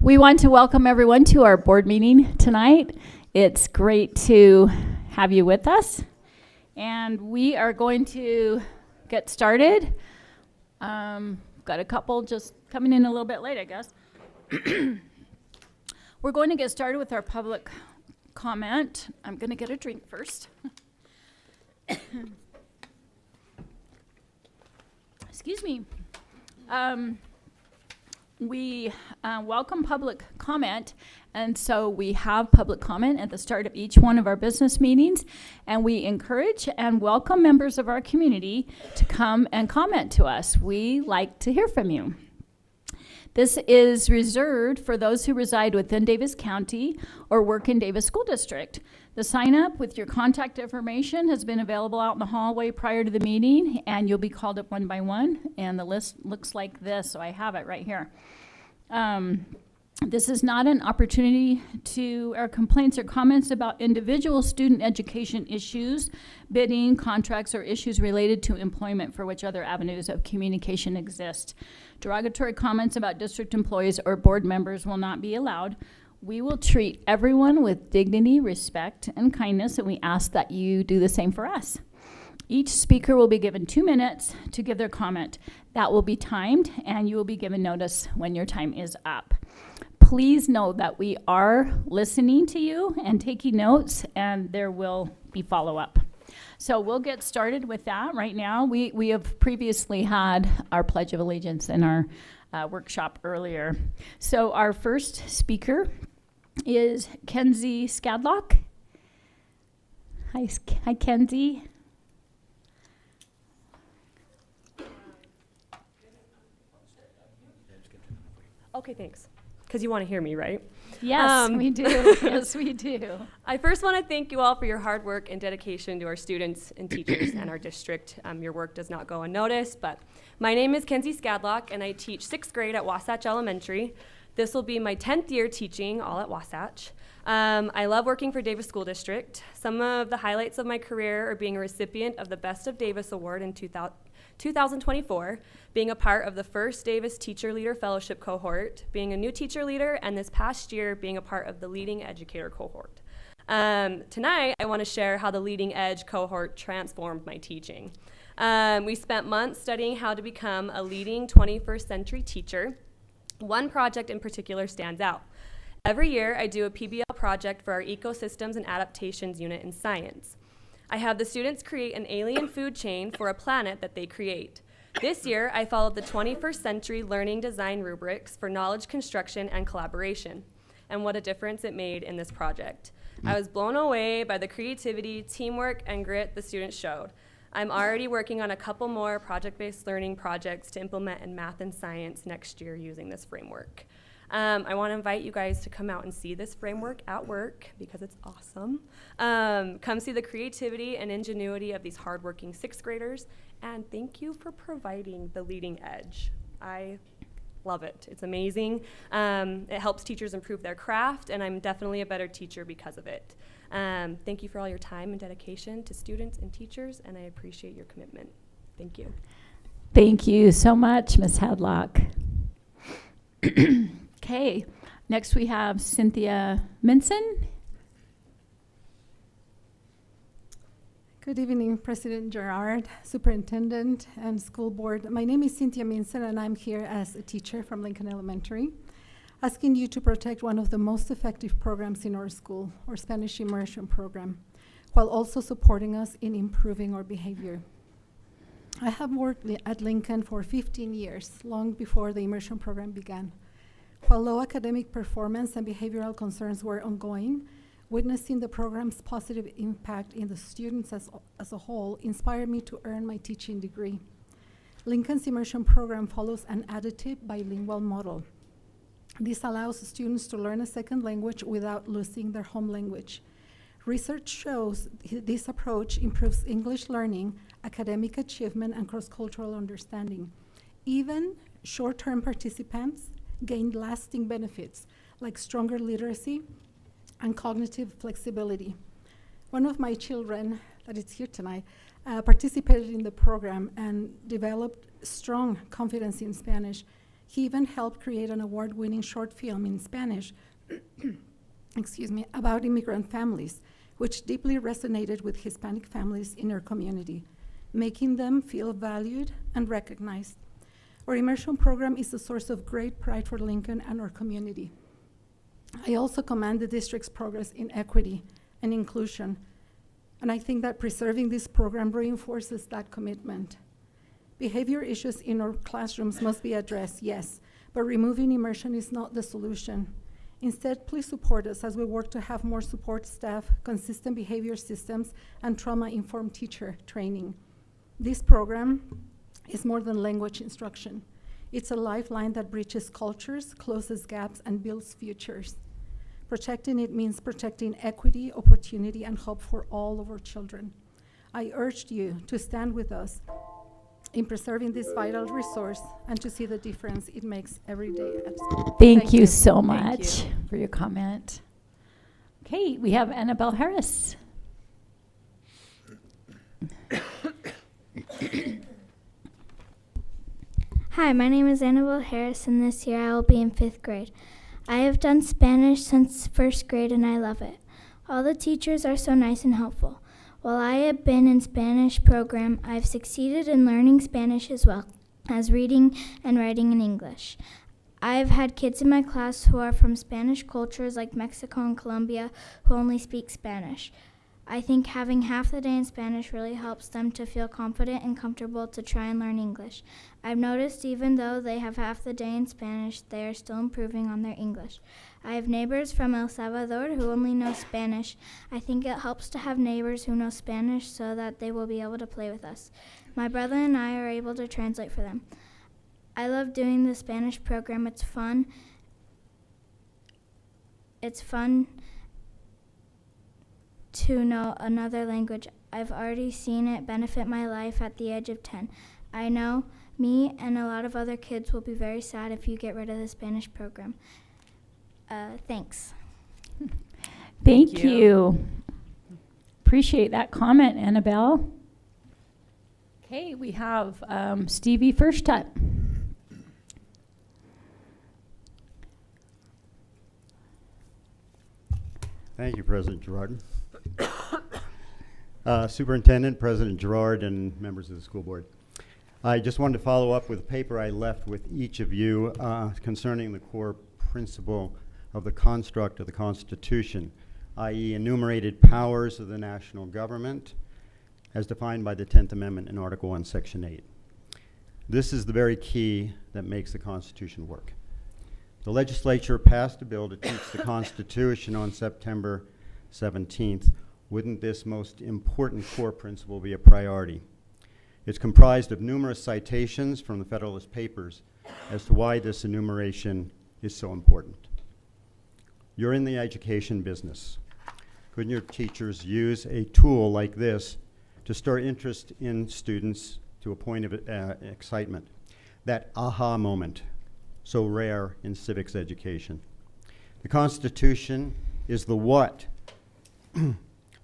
We want to welcome everyone to our board meeting tonight. It's great to have you with us. And we are going to get started. Got a couple just coming in a little bit late, I guess. We're going to get started with our public comment. I'm going to get a drink first. Excuse me. We welcome public comment, and so we have public comment at the start of each one of our business meetings, and we encourage and welcome members of our community to come and comment to us. We like to hear from you. This is reserved for those who reside within Davis County or work in Davis School District. The sign up with your contact information has been available out in the hallway prior to the meeting, and you'll be called up one by one, and the list looks like this, so I have it right here. This is not an opportunity to air complaints or comments about individual student education issues, bidding, contracts, or issues related to employment for which other avenues of communication exist. Derogatory comments about district employees or board members will not be allowed. We will treat everyone with dignity, respect, and kindness, and we ask that you do the same for us. Each speaker will be given 2 minutes to give their comment. That will be timed, and you will be given notice when your time is up. Please know that we are listening to you and taking notes, and there will be follow-up. So we'll get started with that right now. We have previously had our Pledge of Allegiance in our workshop earlier. So our first speaker is Kenzie Skadlock. Hi, Kenzie. Okay, thanks. Because you want to hear me, right? Yes, we do. Yes, we do. I first want to thank you all for your hard work and dedication to our students and teachers and our district. Your work does not go unnoticed, but my name is Kenzie Skadlock, and I teach 6th grade at Wasatch Elementary. This will be my 10th year teaching, all at Wasatch. I love working for Davis School District. Some of the highlights of my career are being a recipient of the Best of Davis Award in 2024, being a part of the first Davis Teacher Leader Fellowship cohort, being a new teacher leader, and this past year being a part of the Leading Educator cohort. Tonight, I want to share how the Leading Edge cohort transformed my teaching. We spent months studying how to become a leading 21st century teacher. One project in particular stands out. Every year, I do a PBL project for our Ecosystems and Adaptations unit in science. I have the students create an alien food chain for a planet that they create. This year, I followed the 21st century learning design rubrics for knowledge construction and collaboration. And what a difference it made in this project. I was blown away by the creativity, teamwork, and grit the students showed. I'm already working on a couple more project-based learning projects to implement in math and science next year using this framework. I want to invite you guys to come out and see this framework at work because it's awesome. Come see the creativity and ingenuity of these hardworking 6th graders, and thank you for providing the Leading Edge. I love it. It's amazing. It helps teachers improve their craft, and I'm definitely a better teacher because of it. Thank you for all your time and dedication to students and teachers, and I appreciate your commitment. Thank you. Thank you so much, Ms. Hadlock. Okay, next we have Cynthia Minson. Good evening, President Gerard, Superintendent, and School Board. My name is Cynthia Minson, and I'm here as a teacher from Lincoln Elementary, asking you to protect one of the most effective programs in our school, our Spanish Immersion Program, while also supporting us in improving our behavior. I have worked at Lincoln for 15 years, long before the Immersion Program began. While low academic performance and behavioral concerns were ongoing, witnessing the program's positive impact in the students as a whole inspired me to earn my teaching degree. Lincoln's Immersion Program follows an additive bilingual model. This allows students to learn a second language without losing their home language. Research shows this approach improves English learning, academic achievement, and cross-cultural understanding. Even short-term participants gained lasting benefits like stronger literacy and cognitive flexibility. One of my children that is here tonight participated in the program and developed strong confidence in Spanish. He even helped create an award-winning short film in Spanish about immigrant families, which deeply resonated with Hispanic families in our community, making them feel valued and recognized. Our immersion program is a source of great pride for Lincoln and our community. I also commend the district's progress in equity and inclusion, and I think that preserving this program reinforces that commitment. Behavior issues in our classrooms must be addressed, yes, but removing immersion is not the solution. Instead, please support us as we work to have more support staff, consistent behavior systems, and trauma-informed teacher training. This program is more than language instruction. It's a lifeline that bridges cultures, closes gaps, and builds futures. Protecting it means protecting equity, opportunity, and hope for all of our children. I urge you to stand with us in preserving this vital resource and to see the difference it makes every day at school. Thank you so Thank much you. for your comment. Okay, we have Annabelle Harris. Hi, my name is Annabelle Harris, and this year I will be in 5th grade. I have done Spanish since 1st grade, and I love it. All the teachers are so nice and helpful. While I have been in Spanish program, I've succeeded in learning Spanish as well as reading and writing in English. I've had kids in my class who are from Spanish cultures like Mexico and Colombia who only speak Spanish. I think having half the day in Spanish really helps them to feel confident and comfortable to try and learn English. I've noticed even though they have half the day in Spanish, they are still improving on their English. I have neighbors from El Salvador who only know Spanish. I think it helps to have neighbors who know Spanish so that they will be able to play with us. My brother and I are able to translate for them. I love doing the Spanish program. It's fun. It's fun to know another language. I've already seen it benefit my life at the age of 10. I know me and a lot of other kids will be very sad if you get rid of the Spanish program. Thanks. Thank you. you. Appreciate that comment, Annabelle. Okay, we have Stevie Firstut. Thank you, President Gerard. Superintendent, President Gerard, and members of the school board. I just wanted to follow up with a paper I left with each of you concerning the core principle of the construct of the Constitution, i.e. enumerated powers of the national government as defined by the 10th Amendment in Article 1, Section 8. This is the very key that makes the Constitution work. The legislature passed a bill to teach the Constitution on September 17th. Wouldn't this most important core principle be a priority? It's comprised of numerous citations from the Federalist Papers as to why this enumeration is so important. You're in the education business. Couldn't your teachers use a tool like this to stir interest in students to a point of excitement? That aha moment, so rare in civics education. The Constitution is the what, the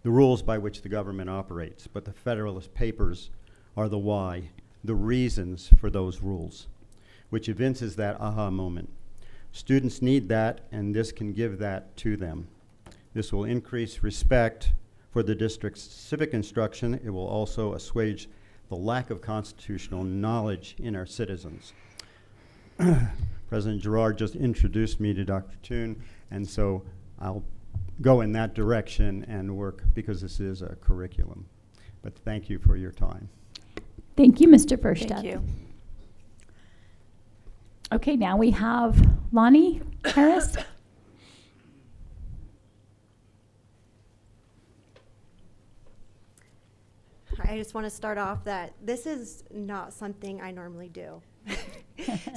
rules by which the government operates, but the Federalist Papers are the why, the reasons for those rules, which evinces that aha moment. Students need that, and this can give that to them. This will increase respect for the district's civic instruction. It will also assuage the lack of constitutional knowledge in our citizens. President Gerard just introduced me to Dr. Toon, and so I'll go in that direction and work because this is a curriculum. But thank you for your time. Thank you, Mr. Firstut. Thank you. Okay, now we have Lonnie Harris. I just want to start off that this is not something I normally do.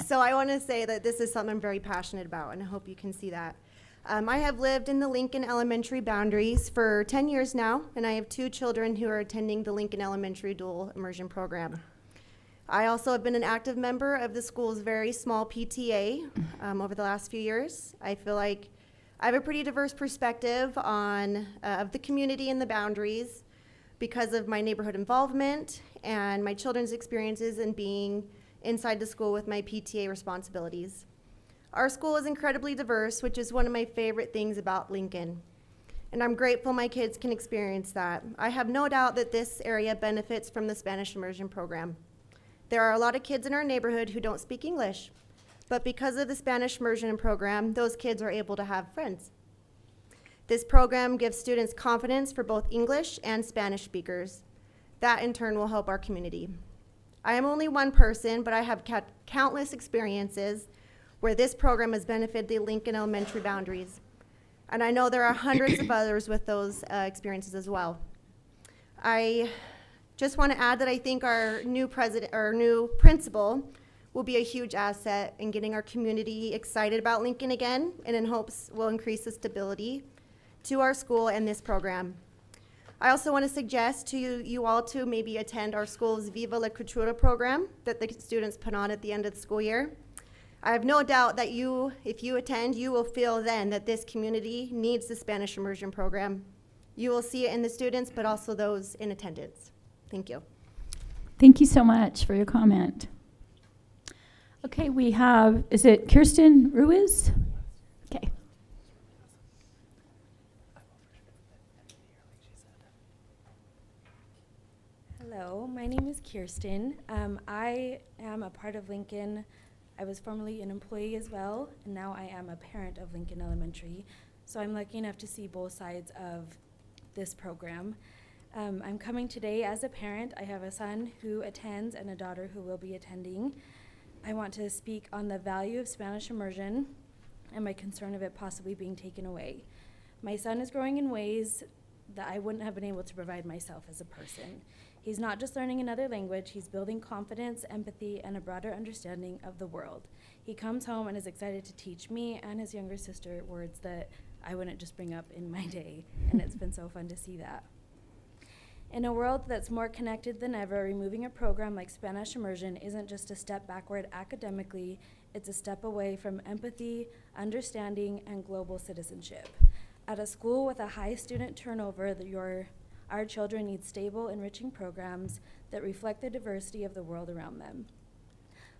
So I want to say that this is something I'm very passionate about, and I hope you can see that. I have lived in the Lincoln Elementary boundaries for 10 years now, and I have 2 children who are attending the Lincoln Elementary Dual Immersion Program. I also have been an active member of the school's very small PTA over the last few years. I feel like I have a pretty diverse perspective on of the community and the boundaries because of my neighborhood involvement and my children's experiences in being inside the school with my PTA responsibilities. Our school is incredibly diverse, which is one of my favorite things about Lincoln. And I'm grateful my kids can experience that. I have no doubt that this area benefits from the Spanish immersion program. There are a lot of kids in our neighborhood who don't speak English, but because of the Spanish immersion program, those kids are able to have friends. This program gives students confidence for both English and Spanish speakers. That in turn will help our community. I am only one person, but I have countless experiences where this program has benefited the Lincoln Elementary boundaries. And I know there are hundreds of others with those experiences as well. I just want to add that I think our new principal will be a huge asset in getting our community excited about Lincoln again, and in hopes will increase the stability to our school and this program. I also want to suggest to you all to maybe attend our school's Viva la Cultura program that the students put on at the end of the school year. I have no doubt that if you attend, you will feel then that this community needs the Spanish immersion program. You will see it in the students, but also those in attendance. Thank you. Thank you so much for your comment. Okay, we have, is it Kirsten Ruiz? Okay. Hello, my name is Kirsten. I am a part of Lincoln. I was formerly an employee as well, and now I am a parent of Lincoln Elementary. So I'm lucky enough to see both sides of this program. I'm coming today as a parent. I have a son who attends and a daughter who will be attending. I want to speak on the value of Spanish immersion and my concern of it possibly being taken away. My son is growing in ways that I wouldn't have been able to provide myself as a person. He's not just learning another language, he's building confidence, empathy, and a broader understanding of the world. He comes home and is excited to teach me and his younger sister words that I wouldn't just bring up in my day, and it's been so fun to see that. In a world that's more connected than ever, removing a program like Spanish immersion isn't just a step backward academically, it's a step away from empathy, understanding, and global citizenship. At a school with a high student turnover, our children need stable, enriching programs that reflect the diversity of the world around them.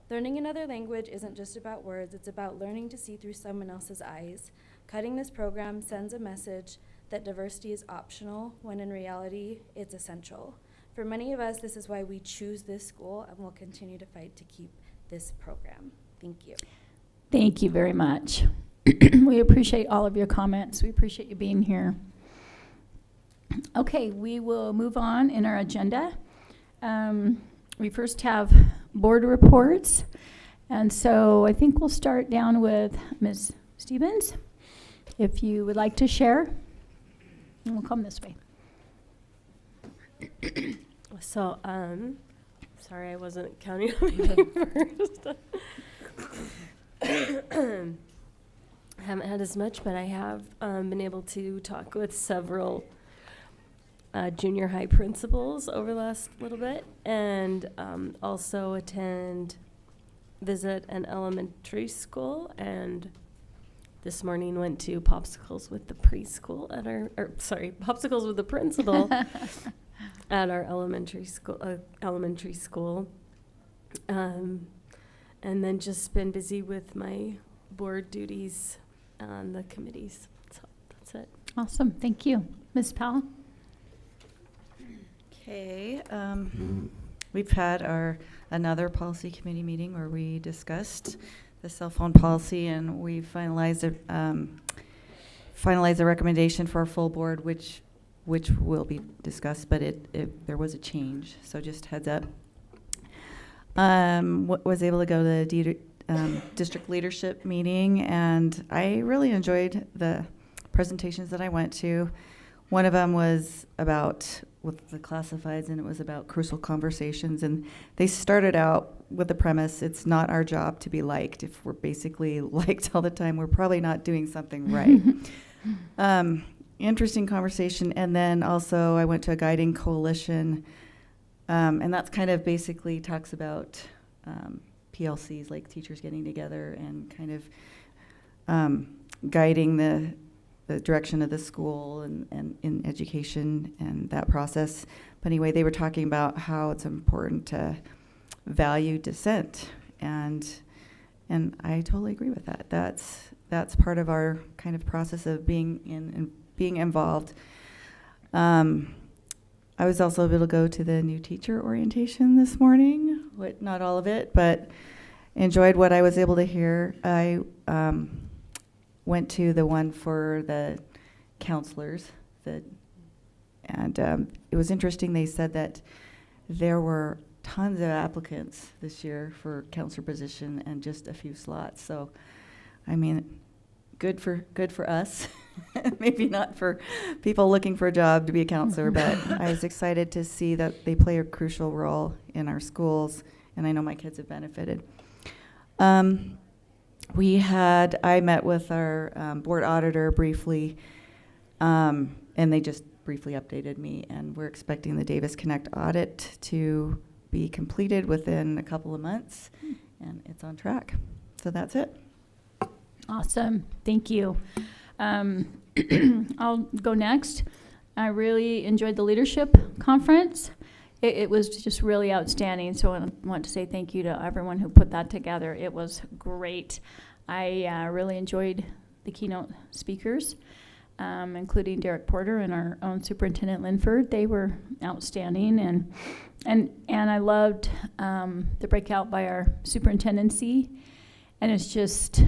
Learning another language isn't just about words, it's about learning to see through someone else's eyes. Cutting this program sends a message that diversity is optional, when in reality, it's essential. For many of us, this is why we choose this school, and will continue to fight to keep this program. Thank you. Thank you very much. We appreciate all of your comments. We appreciate you being here. Okay, we will move on in our agenda. We first have board reports. And so I think we'll start down with Ms. Stevens. If you would like to share, and we'll come this way. So, sorry, I wasn't counting on my name first. I haven't had as much, but I have been able to talk with several junior high principals over the last little bit, and also visit an elementary school, and this morning went to popsicles with the preschool at popsicles with the principal at our elementary school. And then just been busy with my board duties on the committees. So that's it. Awesome, thank you. Ms. Powell? Okay, we've had another policy committee meeting where we discussed the cell phone policy, and we finalized a recommendation for our full board, which will be discussed, but there was a change, so just heads up. Was able to go to the district leadership meeting, and I really enjoyed the presentations that I went to. One of them was with the classifieds, and it was about crucial conversations, and they started out with the premise, it's not our job to be liked. If we're basically liked all the time, we're probably not doing something right. Interesting conversation. And then also I went to a guiding coalition, and that's kind of basically talks about PLCs, like teachers getting together and kind of guiding the direction of the school and in education and that process. But anyway, they were talking about how it's important to value dissent, and I totally agree with that. That's part of our kind of process of being involved. I was also able to go to the new teacher orientation this morning, not all of it, but enjoyed what I was able to hear. I went to the one for the counselors, and it was interesting. They said that there were tons of applicants this year for counselor position and just a few slots. So, I mean, good for us. Maybe not for people looking for a job to be a counselor, but I was excited to see that they play a crucial role in our schools, and I know my kids have benefited. I met with our board auditor briefly, and they just briefly updated me, and we're expecting the Davis Connect audit to be completed within a couple of months, and it's on track. So that's it. Awesome. Thank you. I'll go next. I really enjoyed the leadership conference. It was just really outstanding. So I want to say thank you to everyone who put that together. It was great. I really enjoyed the keynote speakers, including Derek Porter and our own Superintendent Linford. They were outstanding, and I loved the breakout by our superintendency. And it's just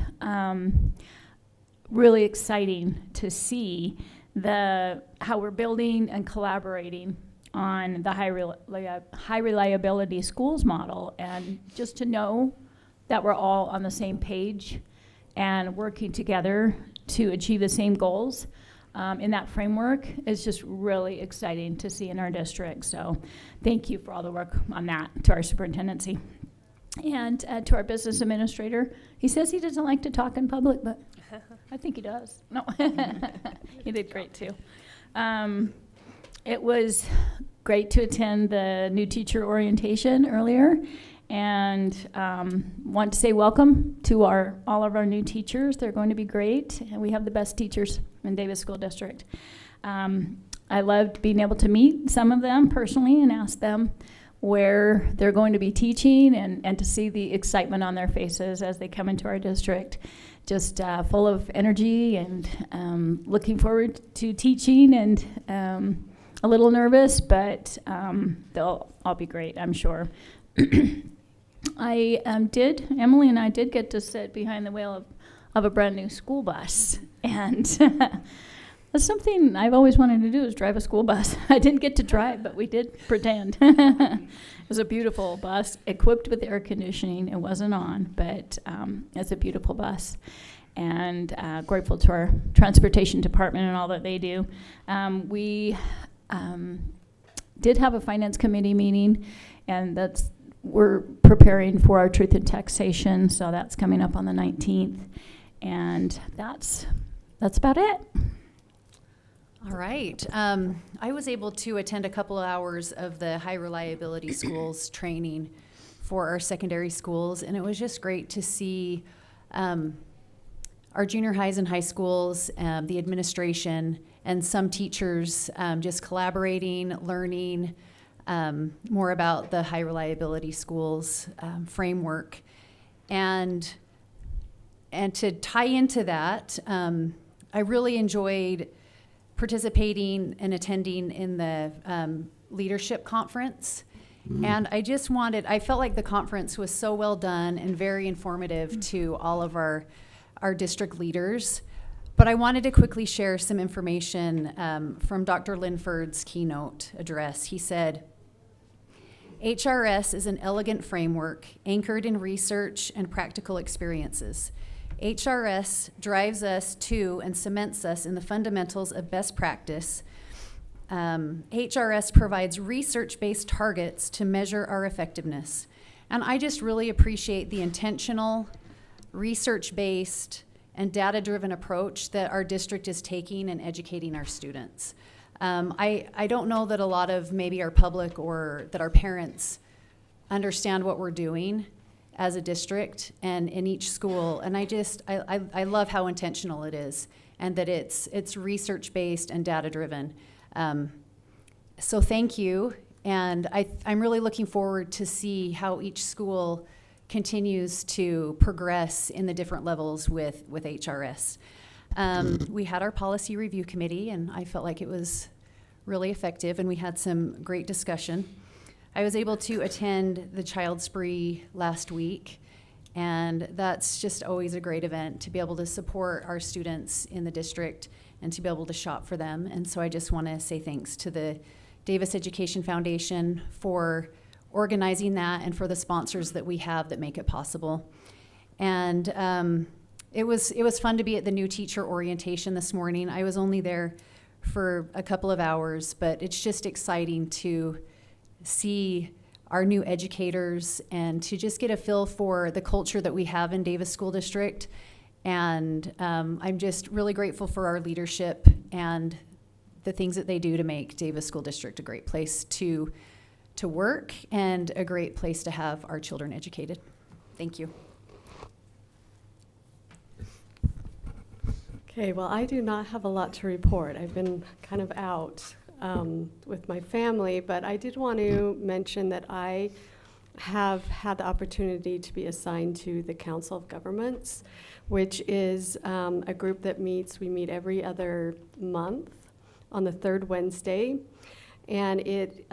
really exciting to see how we're building and collaborating on the high reliability schools model, and just to know that we're all on the same page and working together to achieve the same goals in that framework is just really exciting to see in our district. So thank you for all the work on that, to our superintendency. And to our business administrator, he says he doesn't like to talk in public, but I think he does. No, he did great too. It was great to attend the new teacher orientation earlier, and want to say welcome to all of our new teachers. They're going to be great, and we have the best teachers in Davis School District. I loved being able to meet some of them personally and ask them where they're going to be teaching, and to see the excitement on their faces as they come into our district. Just full of energy and looking forward to teaching, and a little nervous, but they'll all be great, I'm sure. Emily and I did get to sit behind the wheel of a brand new school bus, and that's something I've always wanted to do, is drive a school bus. I didn't get to drive, but we did pretend. It was a beautiful bus, equipped with air conditioning. It wasn't on, but it's a beautiful bus. And grateful to our transportation department and all that they do. We did have a finance committee meeting, and we're preparing for our truth in taxation, so that's coming up on the 19th. And that's about it. All right. I was able to attend a couple of hours of the high reliability schools training for our secondary schools, and it was just great to see our junior highs and high schools, the administration, and some teachers just collaborating, learning more about the high reliability schools framework. And to tie into that, I really enjoyed participating and attending in the leadership conference. And I felt like the conference was so well done and very informative to all of our district leaders. But I wanted to quickly share some information from Dr. Linford's keynote address. He said, HRS is an elegant framework anchored in research and practical experiences. HRS drives us to and cements us in the fundamentals of best practice. HRS provides research-based targets to measure our effectiveness. And I just really appreciate the intentional, research-based, and data-driven approach that our district is taking in educating our students. I don't know that a lot of maybe our public or that our parents understand what we're doing as a district and in each school. And I love how intentional it is, and that it's research-based and data-driven. So thank you. And I'm really looking forward to see how each school continues to progress in the different levels with HRS. We had our policy review committee, and I felt like it was really effective, and we had some great discussion. I was able to attend the Child Spree last week, and that's just always a great event to be able to support our students in the district and to be able to shop for them. And so I just want to say thanks to the Davis Education Foundation for organizing that and for the sponsors that we have that make it possible. And it was fun to be at the new teacher orientation this morning. I was only there for a couple of hours, but it's just exciting to see our new educators and to just get a feel for the culture that we have in Davis School District. And I'm just really grateful for our leadership and the things that they do to make Davis School District a great place to work and a great place to have our children educated. Thank you. Okay, well, I do not have a lot to report. I've been kind of out with my family, but I did want to mention that I have had the opportunity to be assigned to the Council of Governments, which is a group that meets. We meet every other month on the third Wednesday, and it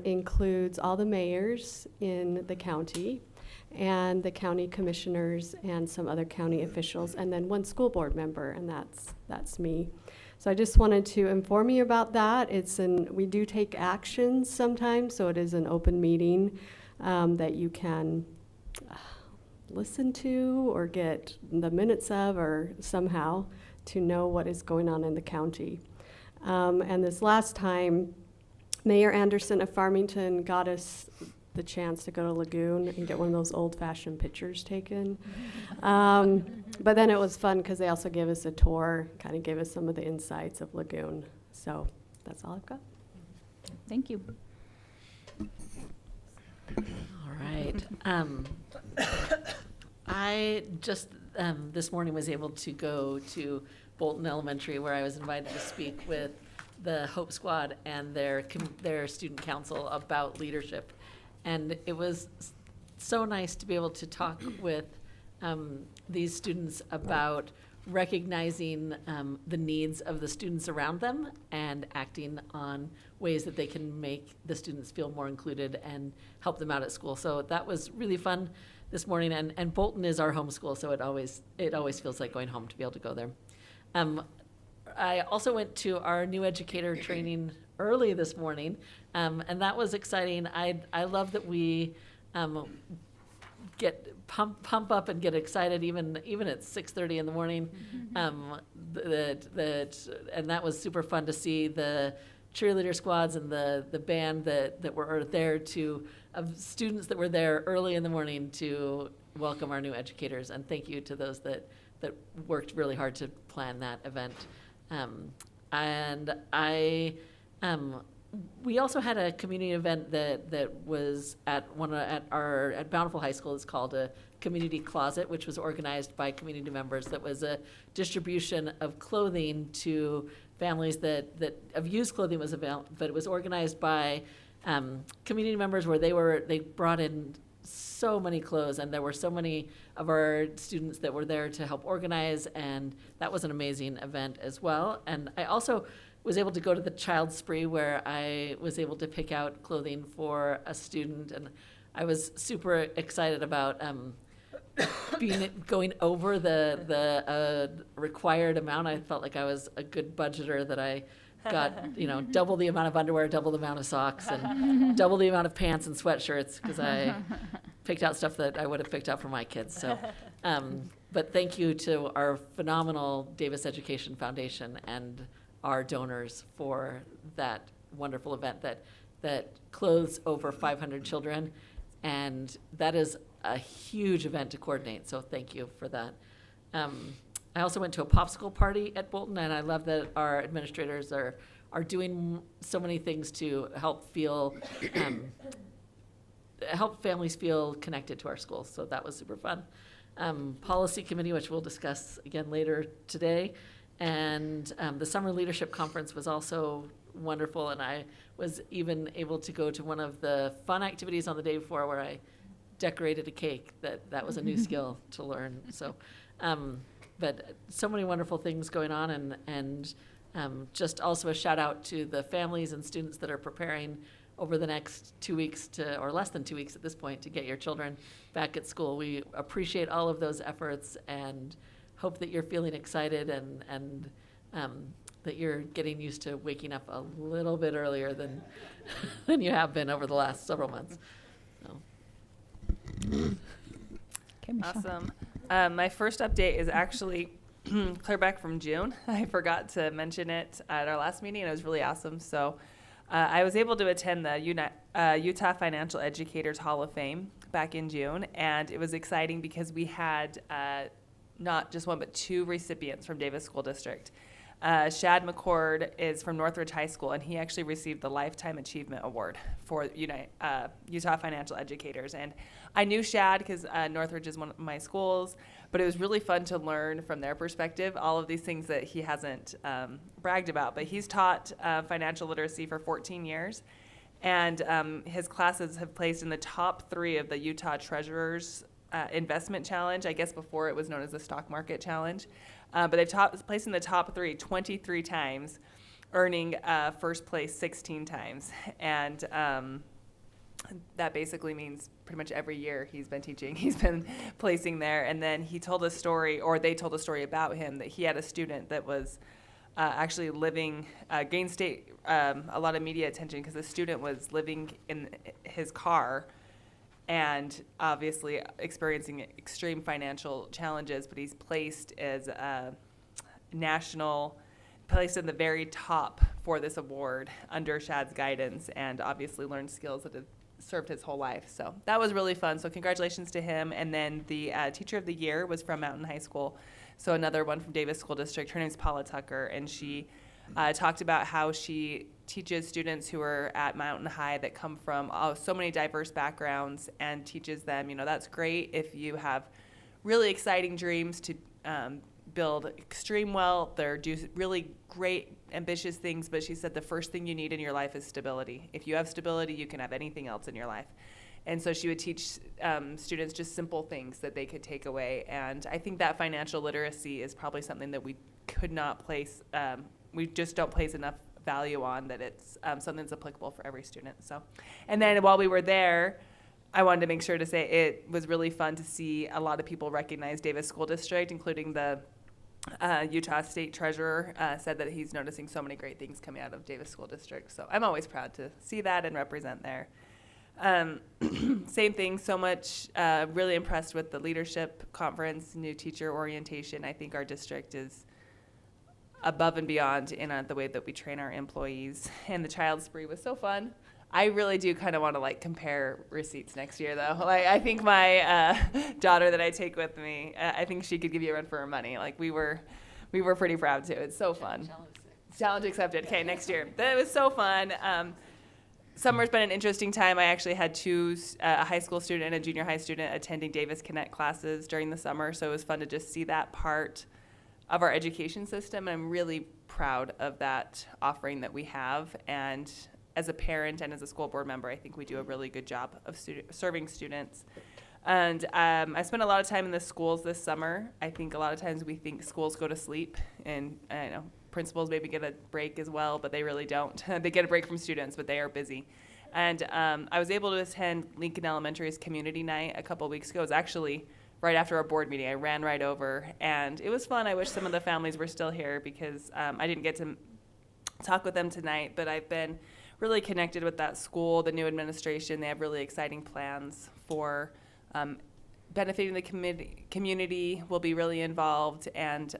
includes all the mayors in the county and the county commissioners and some other county officials, and then one school board member, and that's me. So I just wanted to inform you about that. We do take actions sometimes, so it is an open meeting that you can listen to or get the minutes of or somehow to know what is going on in the county. And this last time, Mayor Anderson of Farmington got us the chance to go to Lagoon and get one of those old-fashioned pictures taken. But then it was fun because they also gave us a tour, kind of gave us some of the insights of Lagoon. So that's all I've got. Thank you. All right. I just this morning was able to go to Bolton Elementary, where I was invited to speak with the Hope Squad and their student council about leadership. And it was so nice to be able to talk with these students about recognizing the needs of the students around them and acting on ways that they can make the students feel more included and help them out at school. So that was really fun this morning. And Bolton is our home school, so it always feels like going home to be able to go there. I also went to our new educator training early this morning, and that was exciting. I love that we get pump up and get excited even at 6:30 in the morning. And that was super fun to see the cheerleader squads and the band that were there of students that were there early in the morning to welcome our new educators. And thank you to those that worked really hard to plan that event. We also had a community event that was at Bountiful High School. It's called a Community Closet, which was organized by community members. That was a distribution of clothing to families that of used clothing was available, but it was organized by community members where they brought in so many clothes, and there were so many of our students that were there to help organize, and that was an amazing event as well. And I also was able to go to the Child Spree, where I was able to pick out clothing for a student, and I was super excited about going over the required amount. I felt like I was a good budgeter, that I got double the amount of underwear, double the amount of socks, and double the amount of pants and sweatshirts, because I picked out stuff that I would have picked out for my kids. So, but thank you to our phenomenal Davis Education Foundation and our donors for that wonderful event that clothes over 500 children, and that is a huge event to coordinate. So thank you for that. I also went to a popsicle party at Bolton, and I love that our administrators are doing so many things to help help families feel connected to our schools. So that was super fun. Policy committee, which we'll discuss again later today, and the summer leadership conference was also wonderful. And I was even able to go to one of the fun activities on the day before where I decorated a cake. That was a new skill to learn. So, but so many wonderful things going on, and just also a shout out to the families and students that are preparing over the next 2 weeks or less than 2 weeks at this point, to get your children back at school. We appreciate all of those efforts and hope that you're feeling excited and that you're getting used to waking up a little bit earlier than than you have been over the last several months. So. Okay, Michelle. Awesome. My first update is actually clear back from June. I forgot to mention it at our last meeting, and it was really awesome. So I was able to attend the Utah Financial Educators Hall of Fame back in June, and it was exciting because we had not just one but two recipients from Davis School District. Shad McCord is from Northridge High School, and he actually received the Lifetime Achievement Award for Utah Financial Educators. And I knew Shad because Northridge is one of my schools, but it was really fun to learn from their perspective all of these things that he hasn't bragged about. But he's taught financial literacy for 14 years, and his classes have placed in the top 3 of the Utah Treasurers Investment Challenge. I guess before it was known as the Stock Market Challenge. But they've placed in the top 3 23 times, earning first place 16 times. And that basically means pretty much every year he's been teaching, he's been placing there. And then he told a story, or they told a story about him, that he had a student that was actually living, gained a lot of media attention because the student was living in his car and obviously experiencing extreme financial challenges, but he's placed as a placed in the very top for this award under Shad's guidance, and obviously learned skills that have served his whole life. So that was really fun. So congratulations to him. And then the Teacher of the Year was from Mountain High School. So another one from Davis School District. Her name's Paula Tucker, and she talked about how she teaches students who are at Mountain High that come from so many diverse backgrounds, and teaches them, that's great if you have really exciting dreams to build extreme wealth or do really great, ambitious things. But she said the first thing you need in your life is stability. If you have stability, you can have anything else in your life. And so she would teach students just simple things that they could take away. And I think that financial literacy is probably something that we could not place, we just don't place enough value on, that it's something that's applicable for every student. So, and then while we were there, I wanted to make sure to say it was really fun to see a lot of people recognize Davis School District, including the Utah State Treasurer said that he's noticing so many great things coming out of Davis School District. So I'm always proud to see that and represent there. Same thing, so much, really impressed with the leadership conference, new teacher orientation. I think our district is above and beyond in the way that we train our employees. And the Child Spree was so fun. I really do kind of want to compare receipts next year, though. I think my daughter that I take with me, I think she could give you a run for her money. We were pretty proud too. It's so fun. Challenge accepted. Okay, next year. That was so fun. Summer's been an interesting time. I actually had two, a high school student and a junior high student, attending Davis Connect classes during the summer. So it was fun to just see that part of our education system. And I'm really proud of that offering that we have. And as a parent and as a school board member, I think we do a really good job of serving students. And I spent a lot of time in the schools this summer. I think a lot of times we think schools go to sleep, and I know principals maybe get a break as well, but they really don't. They get a break from students, but they are busy. And I was able to attend Lincoln Elementary's community night a couple weeks ago. It was actually right after our board meeting. I ran right over, and it was fun. I wish some of the families were still here because I didn't get to talk with them tonight, but I've been really connected with that school, the new administration. They have really exciting plans for benefiting the community. Will be really involved, and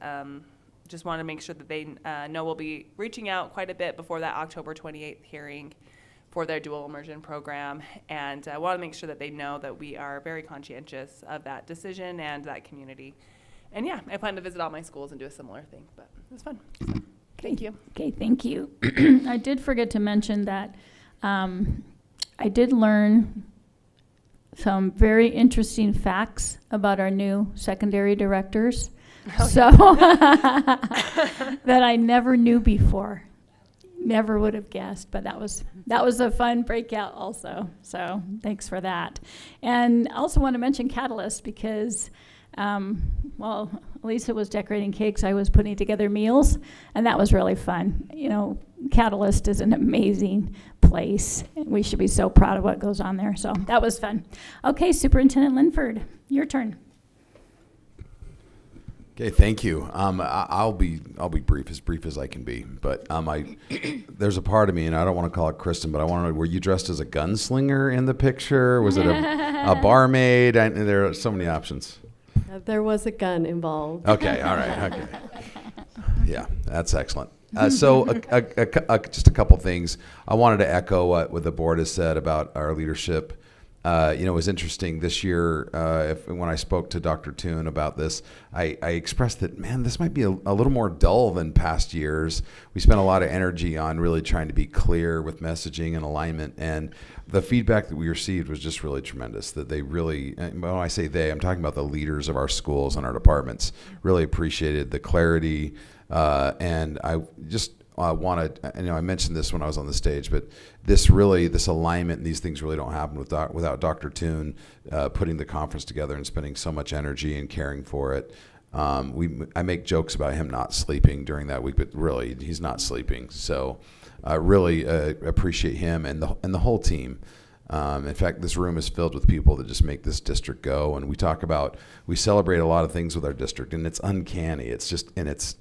just want to make sure that they know we'll be reaching out quite a bit before that October 28th hearing for their dual immersion program. And I want to make sure that they know that we are very conscientious of that decision and that community. And yeah, I plan to visit all my schools and do a similar thing, but it was fun. So, thank you. Okay, thank you. I did forget to mention that I did learn some very interesting facts about our new secondary directors. So that I never knew before. never would have guessed, but that was a fun breakout also. So thanks for that. And I also want to mention Catalyst because, well, Lisa was decorating cakes. I was putting together meals, and that was really fun. You know, Catalyst is an amazing place. We should be so proud of what goes on there. So that was fun. Okay, Superintendent Linford, your turn. Okay, thank you. I'll be brief as I can be. But there's a part of me, and I don't want to call it Kristen, but I want to know: were you dressed as a gunslinger in the picture? Was it a barmaid? There are so many options. There was a gun involved. Okay, all right, okay. Yeah, that's excellent. So just a couple things. I wanted to echo what the board has said about our leadership. It was interesting this year when I spoke to Dr. Toon about this, I expressed that, man, this might be a little more dull than past years. We spent a lot of energy on really trying to be clear with messaging and alignment, and the feedback that we received was just really tremendous, that they really, and when I say they, I'm talking about the leaders of our schools and our departments, really appreciated the clarity, and I just wanted, I mentioned this when I was on the stage, but this alignment and these things really don't happen without Dr. Toon putting the conference together and spending so much energy and caring for it. I make jokes about him not sleeping during that week, but really he's not sleeping. So I really appreciate him and the whole team. In fact, this room is filled with people that just make this district go. And we celebrate a lot of things with our district, and it's uncanny. It's just, and it's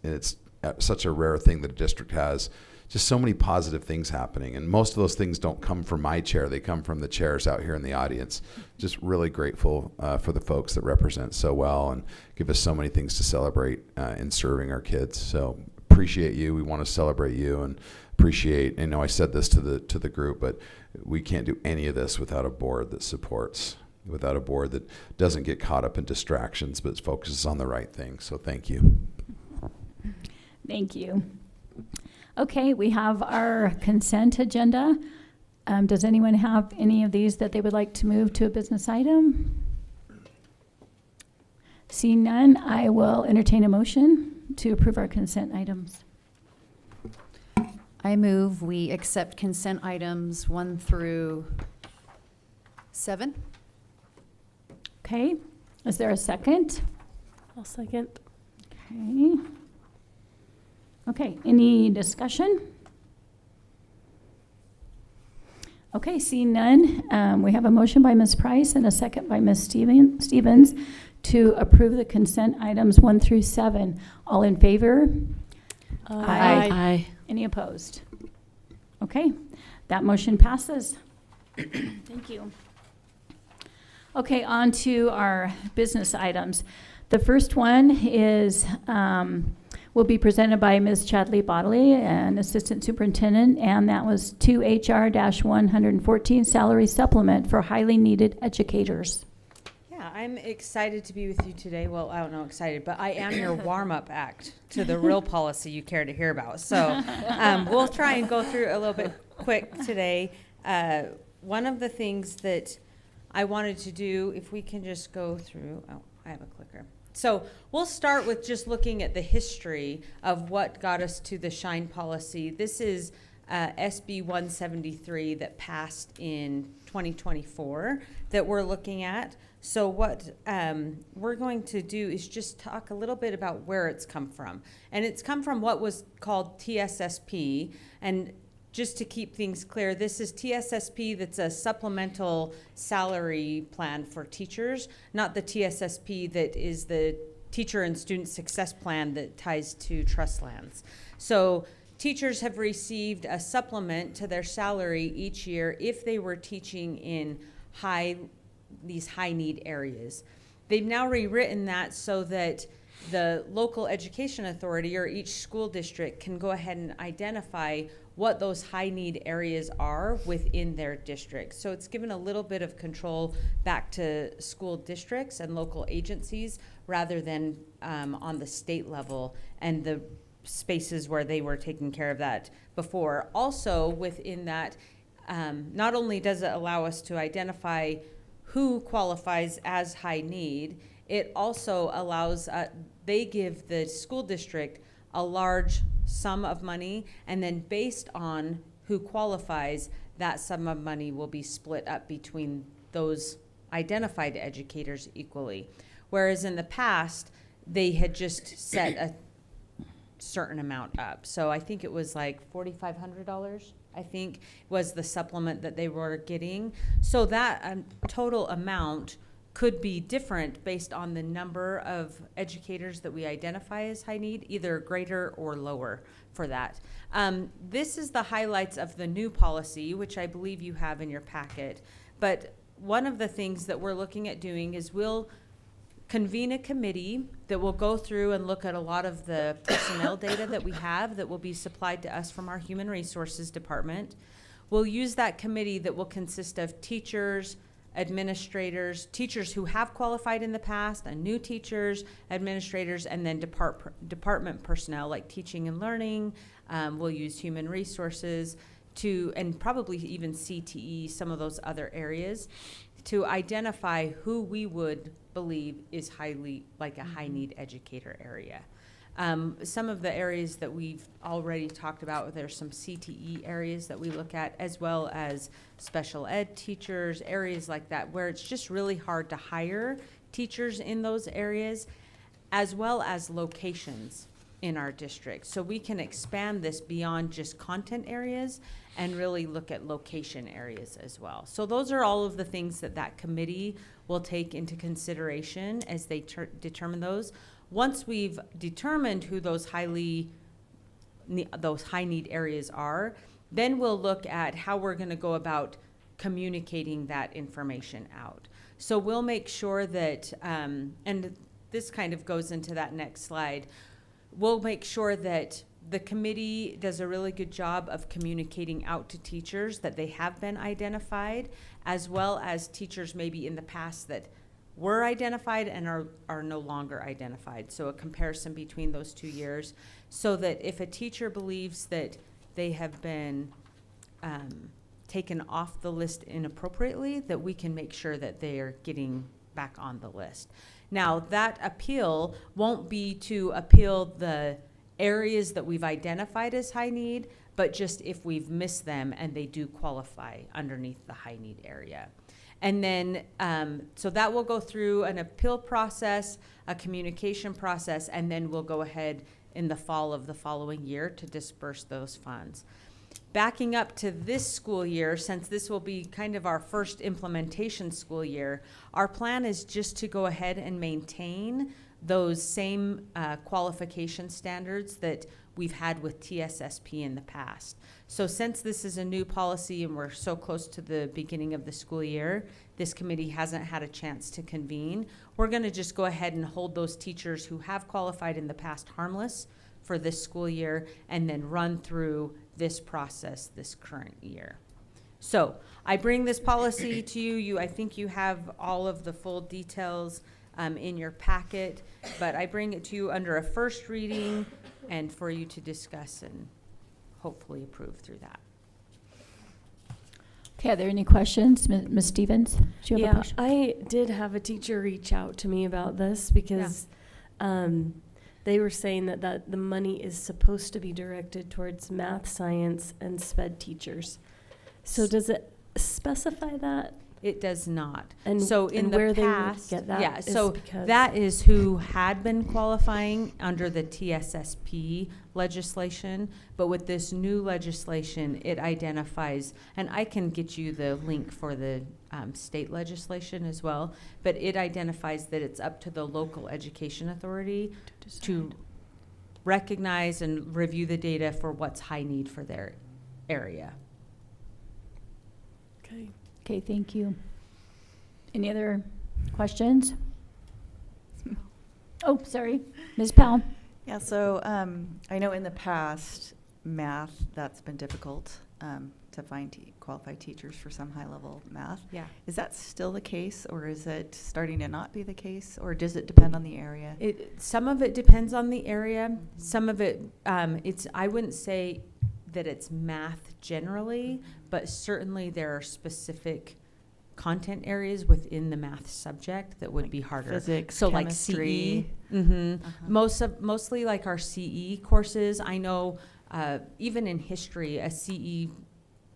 such a rare thing that a district has just so many positive things happening. And most of those things don't come from my chair. They come from the chairs out here in the audience. Just really grateful for the folks that represent so well and give us so many things to celebrate in serving our kids. So appreciate you. We want to celebrate you and appreciate, I said this to the group, but we can't do any of this without a board that supports, without a board that doesn't get caught up in distractions, but focuses on the right thing. So thank you. Thank you. Okay, we have our consent agenda. Does anyone have any of these that they would like to move to a business item? Seeing none, I will entertain a motion to approve our consent items. I move we accept consent items 1 through 7. Okay, is there a second? I'll second. Okay. Okay, any discussion? Okay, seeing none, we have a motion by Ms. Price and a second by Ms. Stevens to approve the consent items 1 through 7. All in favor? Aye. Any opposed? Okay, that motion passes. Thank you. Okay, on to our business items. The first one is will be presented by Ms. Chadley Bodley, an assistant superintendent, and that was 2 HR-114 salary supplement for highly needed educators. Yeah, I'm excited to be with you today. Well, I don't know excited, but I am your warm-up act to the real policy you care to hear about. So we'll try and go through a little bit quick today. One of the things that I wanted to do, if we can just go through, oh, I have a clicker. So we'll start with just looking at the history of what got us to the SHINE policy. This is SB 173 that passed in 2024 that we're looking at. So what we're going to do is just talk a little bit about where it's come from. And it's come from what was called TSSP. And just to keep things clear, this is TSSP that's a supplemental salary plan for teachers, not the TSSP that is the teacher and student success plan that ties to trust lands. So teachers have received a supplement to their salary each year if they were teaching in these high need areas. They've now rewritten that so that the local education authority or each school district can go ahead and identify what those high need areas are within their district. So it's given a little bit of control back to school districts and local agencies rather than on the state level and the spaces where they were taking care of that before. Also within that, not only does it allow us to identify who qualifies as high need, it also allows, they give the school district a large sum of money, and then based on who qualifies, that sum of money will be split up between those identified educators equally. Whereas in the past, they had just set a certain amount up. So I think it was like $4,500, I think, was the supplement that they were getting. So that total amount could be different based on the number of educators that we identify as high need, either greater or lower for that. This is the highlights of the new policy, which I believe you have in your packet. But one of the things that we're looking at doing is we'll convene a committee that will go through and look at a lot of the personnel data that we have that will be supplied to us from our Human Resources Department. We'll use that committee that will consist of teachers, administrators, teachers who have qualified in the past, and new teachers, administrators, and then department personnel like teaching and learning. We'll use human resources and probably even CTE, some of those other areas, to identify who we would believe is highly like a high need educator area. Some of the areas that we've already talked about, there's some CTE areas that we look at, as well as special ed teachers, areas like that, where it's just really hard to hire teachers in those areas, as well as locations in our district. So we can expand this beyond just content areas and really look at location areas as well. So those are all of the things that committee will take into consideration as they determine those. Once we've determined who those high need areas are, then we'll look at how we're going to go about communicating that information out. So we'll make sure that, and this kind of goes into that next slide, we'll make sure that the committee does a really good job of communicating out to teachers that they have been identified, as well as teachers maybe in the past that were identified and are no longer identified. So a comparison between those 2 years, so that if a teacher believes that they have been taken off the list inappropriately, that we can make sure that they are getting back on the list. Now, that appeal won't be to appeal the areas that we've identified as high need, but just if we've missed them and they do qualify underneath the high need area. And then, so that will go through an appeal process, a communication process, and then we'll go ahead in the fall of the following year to disperse those funds. Backing up to this school year, since this will be kind of our first implementation school year, our plan is just to go ahead and maintain those same qualification standards that we've had with TSSP in the past. So since this is a new policy and we're so close to the beginning of the school year, this committee hasn't had a chance to convene. We're going to just go ahead and hold those teachers who have qualified in the past harmless for this school year, and then run through this process this current year. So I bring this policy to you. I think you have all of the full details in your packet, but I bring it to you under a first reading and for you to discuss and hopefully approve through that. Okay, are there any questions? Ms. Stevens, do you have a question? I did have a teacher reach out to me about this because they were saying that the money is supposed to be directed towards math, science, and SPED teachers. So does it specify that? It does not. And so in the where past, they would get that yeah, is so because that is who had been qualifying under the TSSP legislation, but with this new legislation, it identifies, and I can get you the link for the state legislation as well, but it identifies that it's up to the local education authority to recognize and review the data for what's high need for their area. Okay. Okay, thank you. Any other questions? Oh, sorry, Ms. Powell. Yeah, so I know in the past, math, that's been difficult to find qualified teachers for some high-level math. Yeah. Is that still the case, or is it starting to not be the case, or does it depend on the area? Some of it depends on the area. Some of it, I wouldn't say that it's math generally, but certainly there are specific content areas within the math subject that would be harder. Physics, so chemistry. like CE. Mostly like our CE courses. I know even in history, a CE,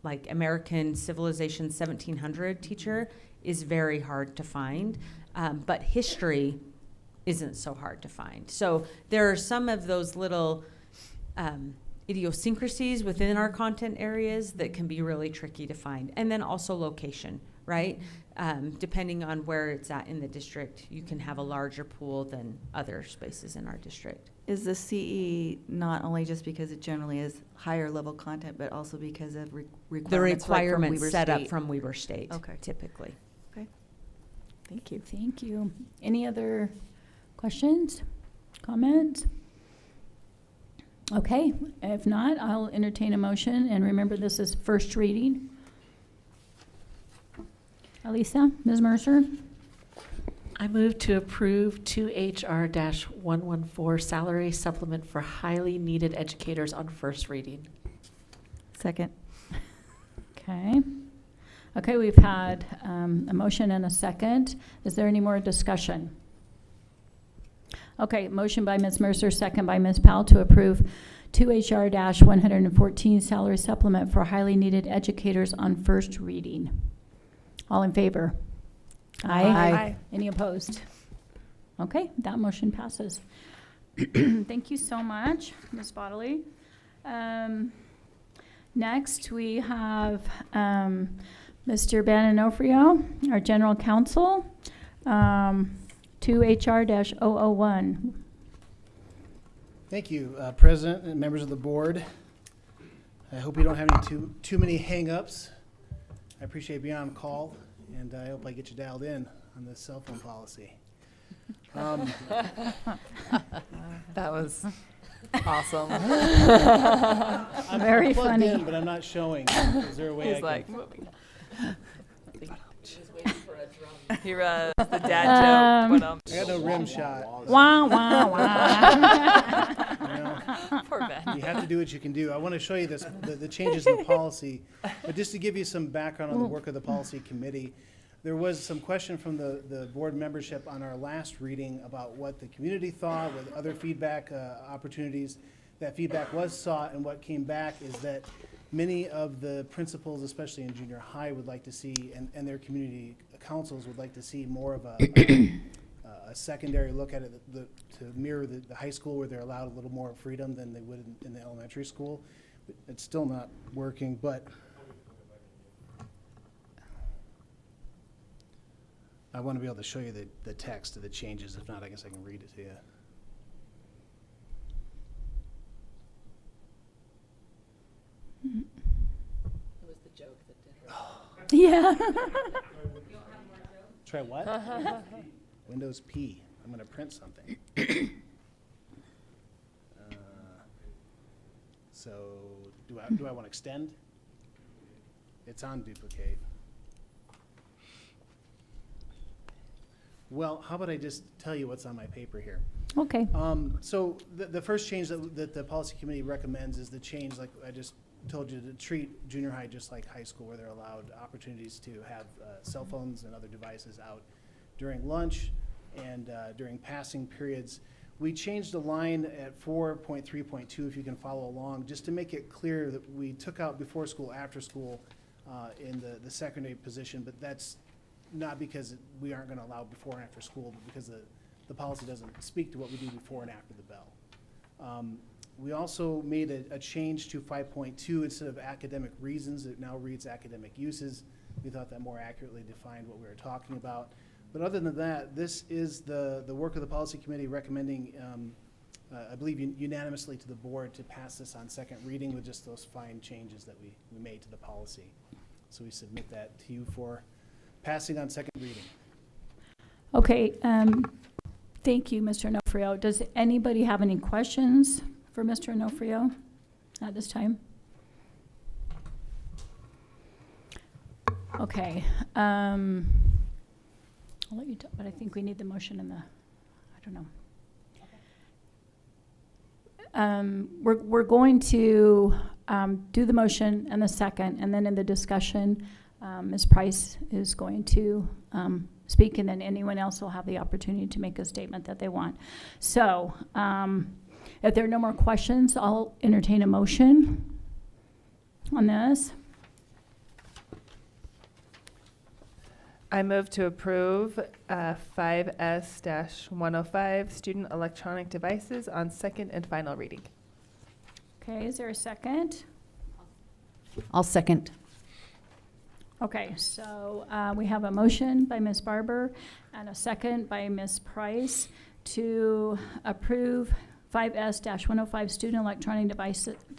like American Civilization 1700 teacher is very hard to find. But history isn't so hard to find. So there are some of those little idiosyncrasies within our content areas that can be really tricky to find. And then also location, right? Depending on where it's at in the district, you can have a larger pool than other spaces in our district. Is the CE not only just because it generally is higher level content, but also because of requirements? The like from requirements Weber set up State? from Weber State, Okay. typically. Okay. Thank you. Thank you. Any other questions, comments? Okay, if not, I'll entertain a motion, and remember, this is first reading. Alisa, Ms. Mercer? I move to approve 2HR-114 salary supplement for highly needed educators on first reading. Second. Okay. Okay, we've had a motion and a second. Is there any more discussion? Okay, motion by Ms. Mercer, second by Ms. Powell to approve 2HR-114 salary supplement for highly needed educators on first reading. All in favor? Aye. Aye. Any opposed? Okay, that motion passes. Thank you so much, Ms. Bodley. Next, we have Mr. Ben Onofrio, our General Counsel, 2HR-001. Thank you, President and members of the board. I hope you don't have any too many hang-ups. I appreciate being on call, and I hope I get you dialed in on this cell phone policy. That was awesome. I'm Very plugged funny. in, but I'm not showing. Is there a way He's I like can? moving. Just waiting for a drum. He the dad joke. But, I got no rim shot. Wah, wah, wah. You know, Poor Ben. you have to do what you can do. I want to show you the changes in the policy, but just to give you some background on the work of the policy committee. There was some question from the board membership on our last reading about what the community thought, with other feedback opportunities. That feedback was sought, and what came back is that many of the principals, especially in junior high, would like to see, and their community councils would like to see more of a secondary look at it to mirror the high school, where they're allowed a little more freedom than they would in the elementary school. It's still not working, but I want to be able to show you the text of the changes. If not, I guess I can read it to you. It was the joke that did it. Yeah. Try what? Windows P. I'm going to print something. So do I want to extend? It's on duplicate. Well, how about I just tell you what's on my paper here? Okay. So the first change that the policy committee recommends is the change, like I just told you, to treat junior high just like high school, where they're allowed opportunities to have cell phones and other devices out during lunch and during passing periods. We changed the line at 4.3.2, if you can follow along, just to make it clear that we took out before school, after school in the secondary position, but that's not because we aren't going to allow before and after school, but because the policy doesn't speak to what we do before and after the bell. We also made a change to 5.2. Instead of academic reasons, it now reads academic uses. We thought that more accurately defined what we were talking about. But other than that, this is the work of the policy committee recommending, I believe unanimously to the board, to pass this on second reading with just those fine changes that we made to the policy. So we submit that to you for passing on second reading. Okay, thank you, Mr. Onofrio. Does anybody have any questions for Mr. Onofrio at this time? Okay, I'll let you talk, but I think we need the motion and I don't know. We're going to do the motion and the second, and then in the discussion, Ms. Price is going to speak, and then anyone else will have the opportunity to make a statement that they want. So if there are no more questions, I'll entertain a motion on this. I move to approve 5S-105 student electronic devices on second and final reading. Okay, is there a second? I'll second. Okay, so we have a motion by Ms. Barber and a second by Ms. Price to approve 5S-105 student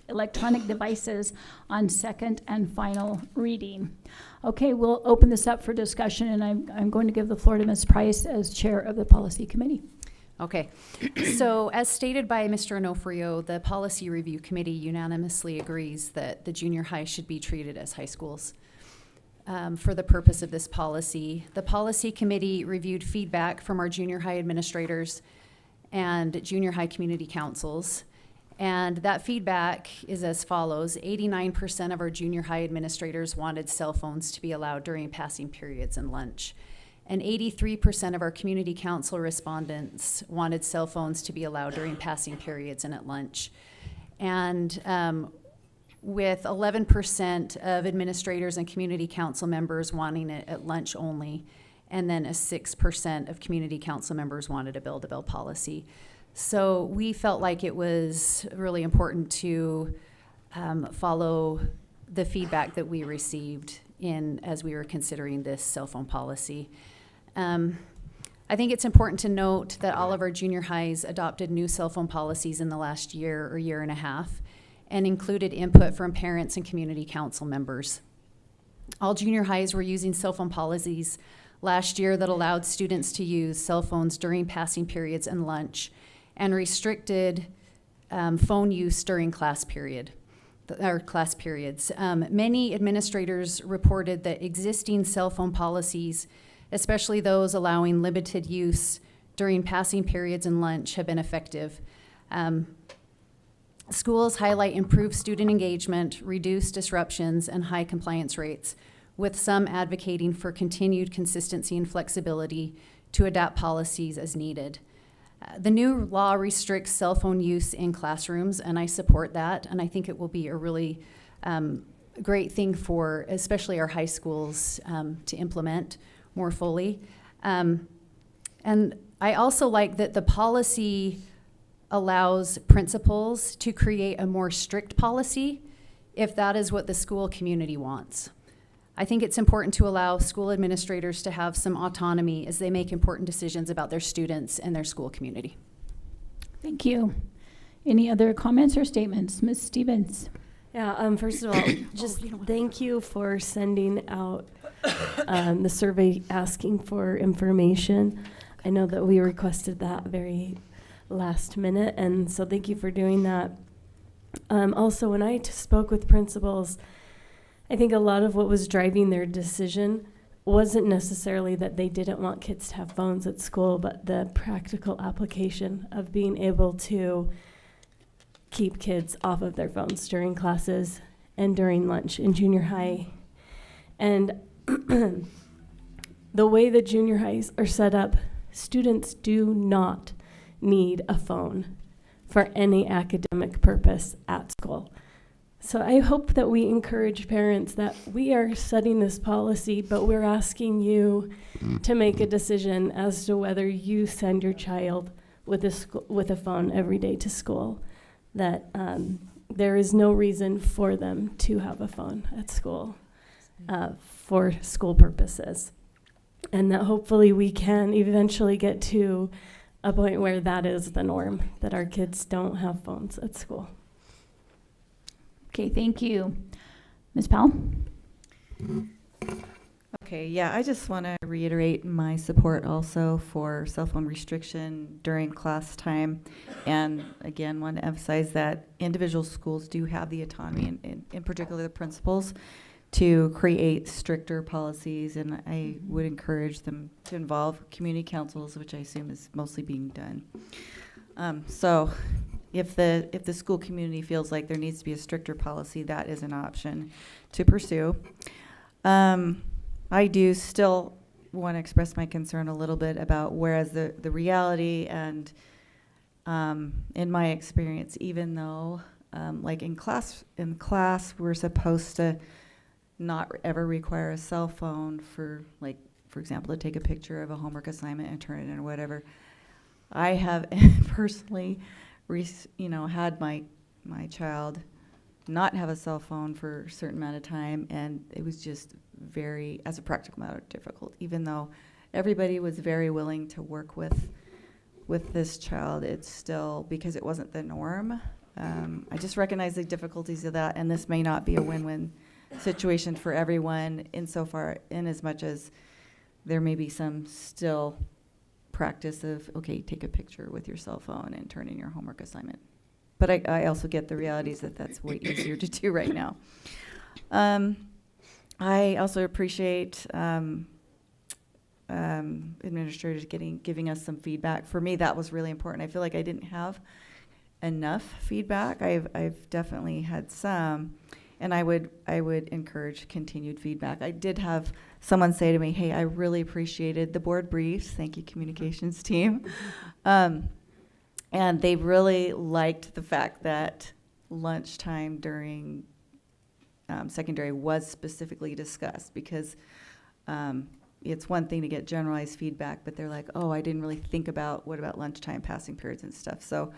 electronic devices on second and final reading. Okay, we'll open this up for discussion, and I'm going to give the floor to Ms. Price as chair of the policy committee. Okay, so as stated by Mr. Onofrio, the Policy Review Committee unanimously agrees that the junior high should be treated as high schools. For the purpose of this policy, the Policy Committee reviewed feedback from our junior high administrators and junior high community councils. And that feedback is as follows. 89% of our junior high administrators wanted cell phones to be allowed during passing periods and lunch. And 83% of our community council respondents wanted cell phones to be allowed during passing periods and at lunch. And with 11% of administrators and community council members wanting it at lunch only, and then 6% of community council members wanted a bill-to-bill policy. So we felt like it was really important to follow the feedback that we received as we were considering this cell phone policy. I think it's important to note that all of our junior highs adopted new cell phone policies in the last year or year and a half, and included input from parents and community council members. All junior highs were using cell phone policies last year that allowed students to use cell phones during passing periods and lunch, and restricted phone use during class periods. Many administrators reported that existing cell phone policies, especially those allowing limited use during passing periods and lunch, have been effective. Schools highlight improved student engagement, reduced disruptions, and high compliance rates, with some advocating for continued consistency and flexibility to adapt policies as needed. The new law restricts cell phone use in classrooms, and I support that, and I think it will be a really great thing for especially our high schools to implement more fully. And I also like that the policy allows principals to create a more strict policy if that is what the school community wants. I think it's important to allow school administrators to have some autonomy as they make important decisions about their students and their school community. Thank you. Any other comments or statements? Ms. Stevens? Yeah, first of all, just thank you for sending out the survey asking for information. I know that we requested that very last minute, and so thank you for doing that. Also, when I spoke with principals, I think a lot of what was driving their decision wasn't necessarily that they didn't want kids to have phones at school, but the practical application of being able to keep kids off of their phones during classes and during lunch in junior high. And the way that junior highs are set up, students do not need a phone for any academic purpose at school. So I hope that we encourage parents that we are setting this policy, but we're asking you to make a decision as to whether you send your child with a phone every day to school. That there is no reason for them to have a phone at school for school purposes. And that hopefully we can eventually get to a point where that is the norm, that our kids don't have phones at school. Okay, thank you. Ms. Powell? Okay, yeah, I just want to reiterate my support also for cell phone restriction during class time. And again, want to emphasize that individual schools do have the autonomy, in particular the principals, to create stricter policies. And I would encourage them to involve community councils, which I assume is mostly being done. So if the school community feels like there needs to be a stricter policy, that is an option to pursue. I do still want to express my concern a little bit about whereas the reality and in my experience, even though like in class we're supposed to not ever require a cell phone for, like, for example, to take a picture of a homework assignment and turn it in or whatever. I have personally had my child not have a cell phone for a certain amount of time, and it was just very, as a practical matter, difficult. Even though everybody was very willing to work with this child, it's still, because it wasn't the norm. I just recognize the difficulties of that, and this may not be a win-win situation for everyone insofar in as much as there may be some still practice of, okay, take a picture with your cell phone and turn in your homework assignment. But I also get the realities that that's way easier to do right now. I also appreciate administrators giving us some feedback. For me, that was really important. I feel like I didn't have enough feedback. I've definitely had some, and I would encourage continued feedback. I did have someone say to me, "Hey, I really appreciated the board briefs. Thank you, communications team." And they really liked the fact that lunchtime during secondary was specifically discussed, because it's one thing to get generalized feedback, but they're like, "Oh, I didn't really think about what about lunchtime, passing periods and stuff." So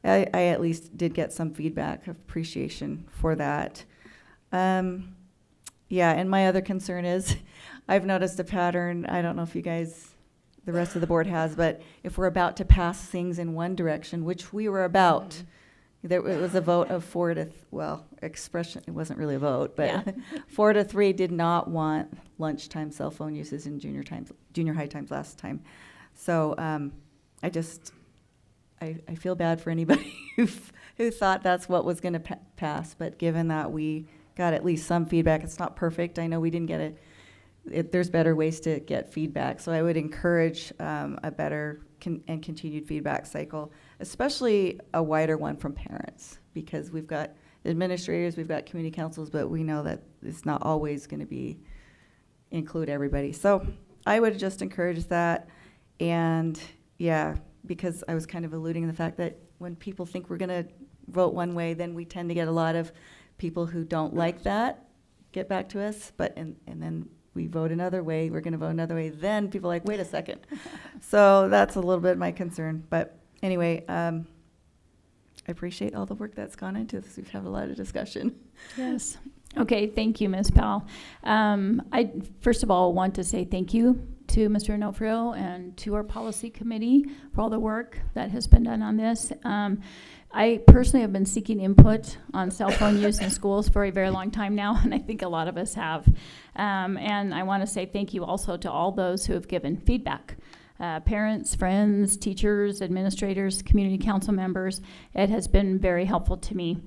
I at least did get some feedback, appreciation for that. Yeah, and my other concern is I've noticed a pattern. I don't know if you guys, the rest of the board has, but if we're about to pass things in one direction, which we were about, it was a vote of 4-3, it wasn't really a vote, but 4-3 did not want lunchtime cell phone uses in junior high times last time. So I feel bad for anybody who thought that's what was going to pass, but given that we got at least some feedback, it's not perfect. I know we didn't get it. There's better ways to get feedback, so I would encourage a better and continued feedback cycle, especially a wider one from parents, because we've got administrators, we've got community councils, but we know that it's not always going to include everybody. So I would just encourage that, and yeah, because I was kind of alluding to the fact that when people think we're going to vote one way, then we tend to get a lot of people who don't like that get back to us, and then we vote another way, we're going to vote another way, then people are like, wait a second. So that's a little bit my concern. But anyway, I appreciate all the work that's gone into this. We've had a lot of discussion. Yes. Okay, thank you, Ms. Powell. I first of all want to say thank you to Mr. Onofrio and to our policy committee for all the work that has been done on this. I personally have been seeking input on cell phone use in schools for a very long time now, and I think a lot of us have. And I want to say thank you also to all those who have given feedback. Parents, friends, teachers, administrators, community council members. It has been very helpful to me.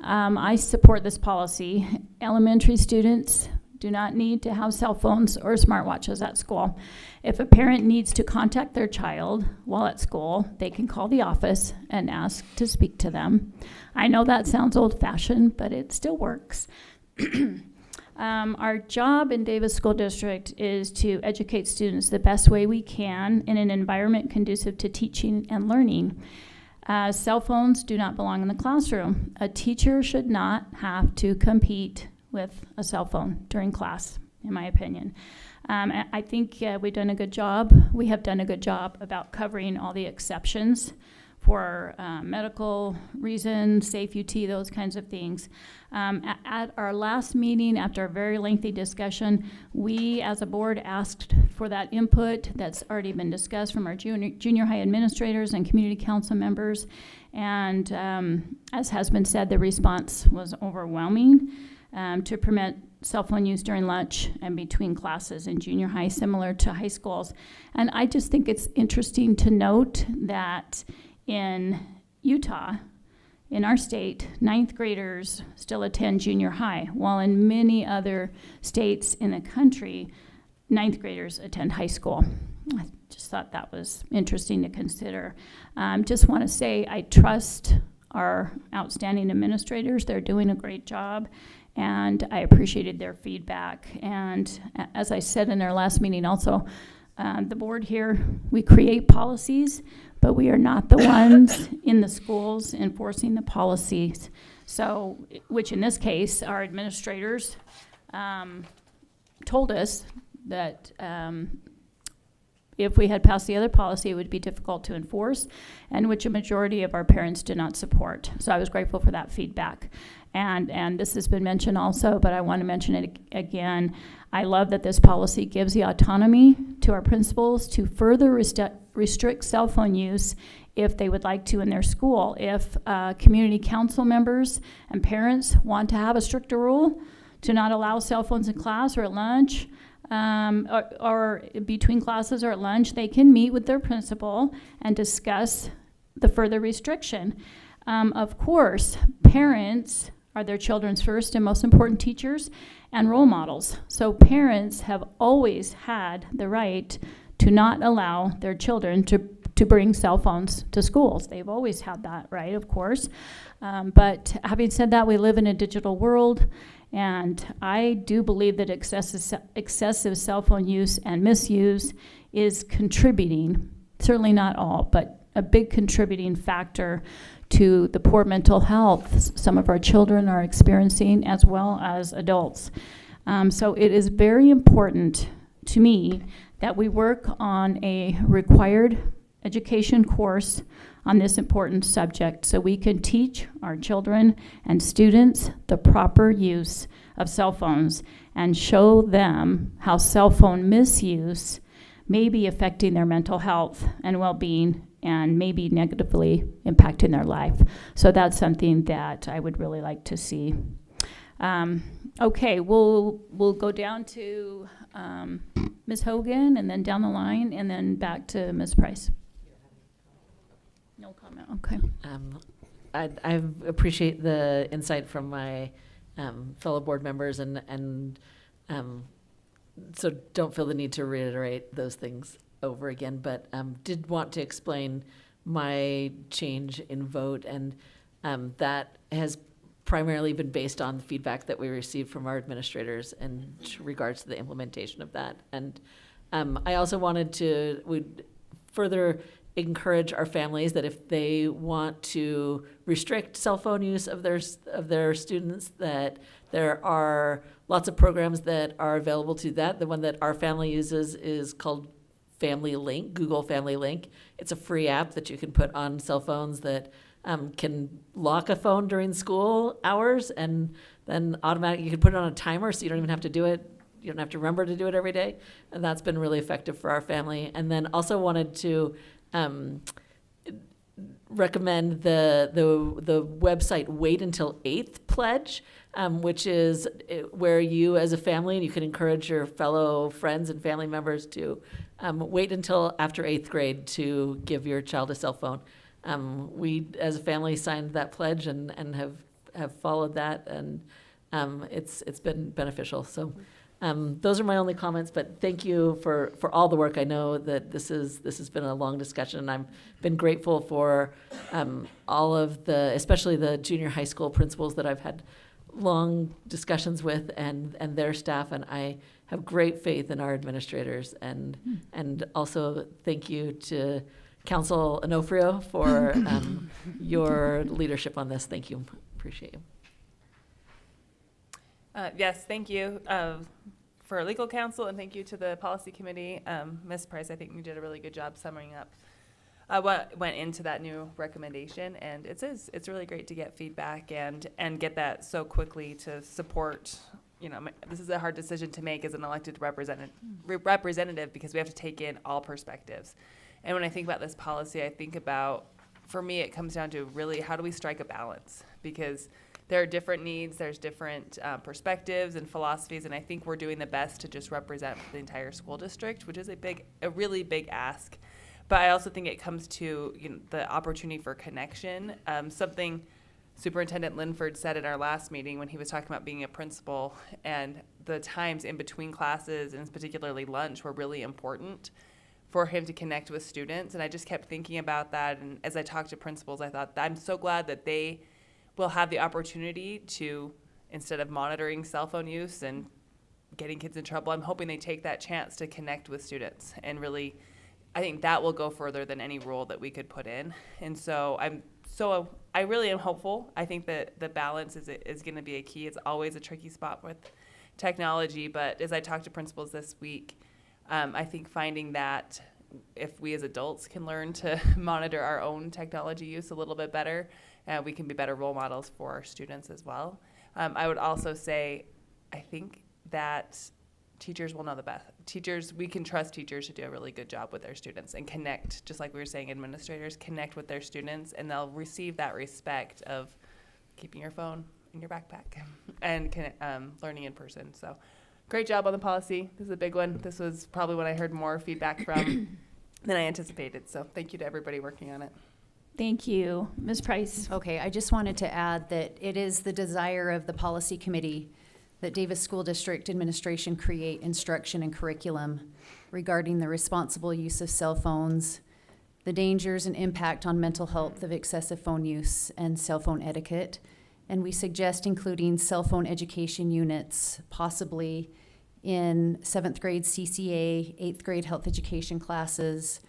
I support this policy. Elementary students do not need to have cell phones or smartwatches at school. If a parent needs to contact their child while at school, they can call the office and ask to speak to them. I know that sounds old-fashioned, but it still works. Our job in Davis School District is to educate students the best way we can in an environment conducive to teaching and learning. Cell phones do not belong in the classroom. A teacher should not have to compete with a cell phone during class, in my opinion. I think we've done a good job. We have done a good job about covering all the exceptions for medical reasons, safe UT, those kinds of things. At our last meeting, after a very lengthy discussion, we as a board asked for that input that's already been discussed from our junior high administrators and community council members. And as has been said, the response was overwhelming to permit cell phone use during lunch and between classes in junior high, similar to high schools. And I just think it's interesting to note that in Utah, in our state, 9th graders still attend junior high, while in many other states in the country, 9th graders attend high school. I just thought that was interesting to consider. Just want to say I trust our outstanding administrators. They're doing a great job. and I appreciated their feedback. And as I said in our last meeting also, the board here, we create policies, but we are not the ones in the schools enforcing the policies. So, which in this case, our administrators told us that if we had passed the other policy, it would be difficult to enforce, and which a majority of our parents did not support. So I was grateful for that feedback. And this has been mentioned also, but I want to mention it again. I love that this policy gives the autonomy to our principals to further restrict cell phone use if they would like to in their school. If community council members and parents want to have a stricter rule to not allow cell phones in class or at lunch, or between classes or at lunch, they can meet with their principal and discuss the further restriction. Of course, parents are their children's first and most important teachers and role models. So parents have always had the right to not allow their children to bring cell phones to schools. They've always had that right, of course. But having said that, we live in a digital world, and I do believe that excessive cell phone use and misuse is contributing, certainly not all, but a big contributing factor to the poor mental health some of our children are experiencing, as well as adults. So it is very important to me that we work on a required education course on this important subject so we can teach our children and students the proper use of cell phones and show them how cell phone misuse may be affecting their mental health and well-being and maybe negatively impacting their life. So that's something that I would really like to see. Okay, we'll go down to Ms. Hogan, and then down the line, and then back to Ms. Price. No comment, okay. I appreciate the insight from my fellow board members, and so don't feel the need to reiterate those things over again, but did want to explain my change in vote, and that has primarily been based on the feedback that we received from our administrators in regards to the implementation of that. And I also would further encourage our families that if they want to restrict cell phone use of their students, that there are lots of programs that are available to that. The one that our family uses is called Family Link, Google Family Link. It's a free app that you can put on cell phones that can lock a phone during school hours, and then automatically you can put it on a timer so you don't even have to do it. You don't have to remember to do it every day. And that's been really effective for our family. And then also wanted to recommend the website Wait Until 8th Pledge, which is where you as a family, and you can encourage your fellow friends and family members to wait until after 8th grade to give your child a cell phone. We as a family signed that pledge and have followed that, and it's been beneficial. So those are my only comments, but thank you for all the work. I know that this has been a long discussion, and I've been grateful for all of especially the junior high school principals that I've had long discussions with and their staff, and I have great faith in our administrators, and also thank you to Council Onofrio for your leadership on this. Thank you. Appreciate you. Yes, thank you for legal counsel, and thank you to the policy committee. Ms. Price, I think you did a really good job summing up what went into that new recommendation, and it's really great to get feedback and get that so quickly to support. This is a hard decision to make as an elected representative because we have to take in all perspectives. And when I think about this policy, I think about, for me, it comes down to really how do we strike a balance? Because there are different needs, there's different perspectives and philosophies, and I think we're doing the best to just represent the entire school district, which is a really big ask. But I also think it comes to the opportunity for connection. Something Superintendent Linford said in our last meeting when he was talking about being a principal, and the times in between classes, and particularly lunch, were really important for him to connect with students. And I just kept thinking about that, and as I talked to principals, I thought, I'm so glad that they will have the opportunity to instead of monitoring cell phone use and getting kids in trouble, I'm hoping they take that chance to connect with students. And really, I think that will go further than any rule that we could put in. And so I really am hopeful. I think that the balance is going to be a key. It's always a tricky spot with technology, but as I talked to principals this week, I think finding that if we as adults can learn to monitor our own technology use a little bit better, we can be better role models for our students as well. I would also say, I think that teachers will know the best. We can trust teachers to do a really good job with their students and connect, just like we were saying, administrators connect with their students, and they'll receive that respect of keeping your phone in your backpack and learning in person. So great job on the policy. This is a big one. This was probably when I heard more feedback from than I anticipated. So thank you to everybody working on it. Thank you. Ms. Price? Okay, I just wanted to add that it is the desire of the policy committee that Davis School District Administration create instruction and curriculum regarding the responsible use of cell phones, the dangers and impact on mental health of excessive phone use, and cell phone etiquette. And we suggest including cell phone education units, possibly in 7th grade CCA, 8th grade health education classes,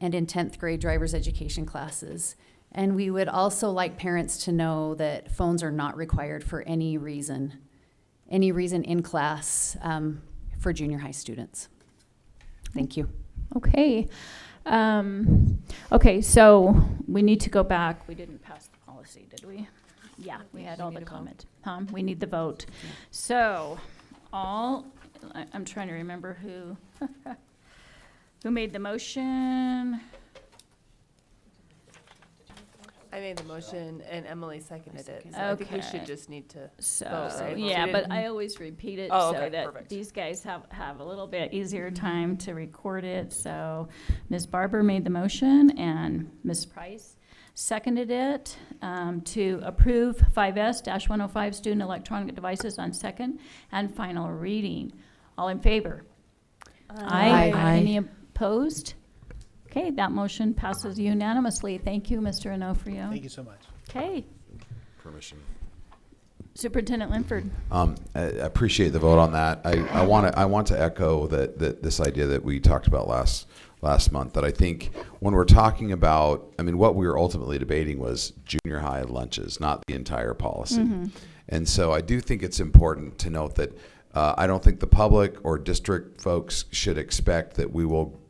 and in 10th grade driver's education classes. And we would also like parents to know that phones are not required for any reason in class for junior high students. Thank you. Okay. Okay, so we need to go back. We didn't pass the policy, did we? Yeah, we had all the comment. We need the vote. So I'm trying to remember who made the motion. I made the motion and Emily seconded it. So I think we should just need to vote, right? Yeah, but I always repeat it Oh, so okay, that perfect. these guys have a little bit easier time to record it. So Ms. Barber made the motion and Ms. Price seconded it to approve 5S-105 student electronic devices on second and final reading. All in favor? Aye. Aye. Any opposed? Okay, that motion passes unanimously. Thank you, Mr. Onofrio. Thank you so much. Okay, Permission. Superintendent Linford. I appreciate the vote on that. I want to echo that this idea that we talked about last month, that I think when we're talking about, what we were ultimately debating was junior high lunches, not the entire policy. Mm-hmm. And so I do think it's important to note that I don't think the public or district folks should expect that we will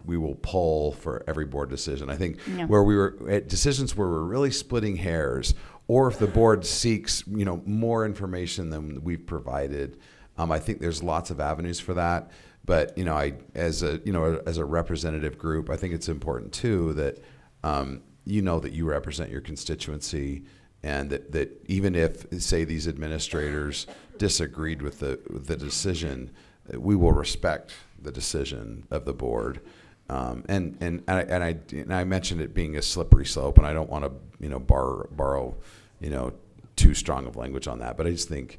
pull for every board decision. I think Yeah. where we were at decisions where we're really splitting hairs, or if the board seeks, more information than we've provided, I think there's lots of avenues for that. But as a representative group, I think it's important too that that you represent your constituency, and that even if, say, these administrators disagreed with the decision, we will respect the decision of the board. And I mentioned it being a slippery slope, and I don't want to borrow too strong of language on that. But I just think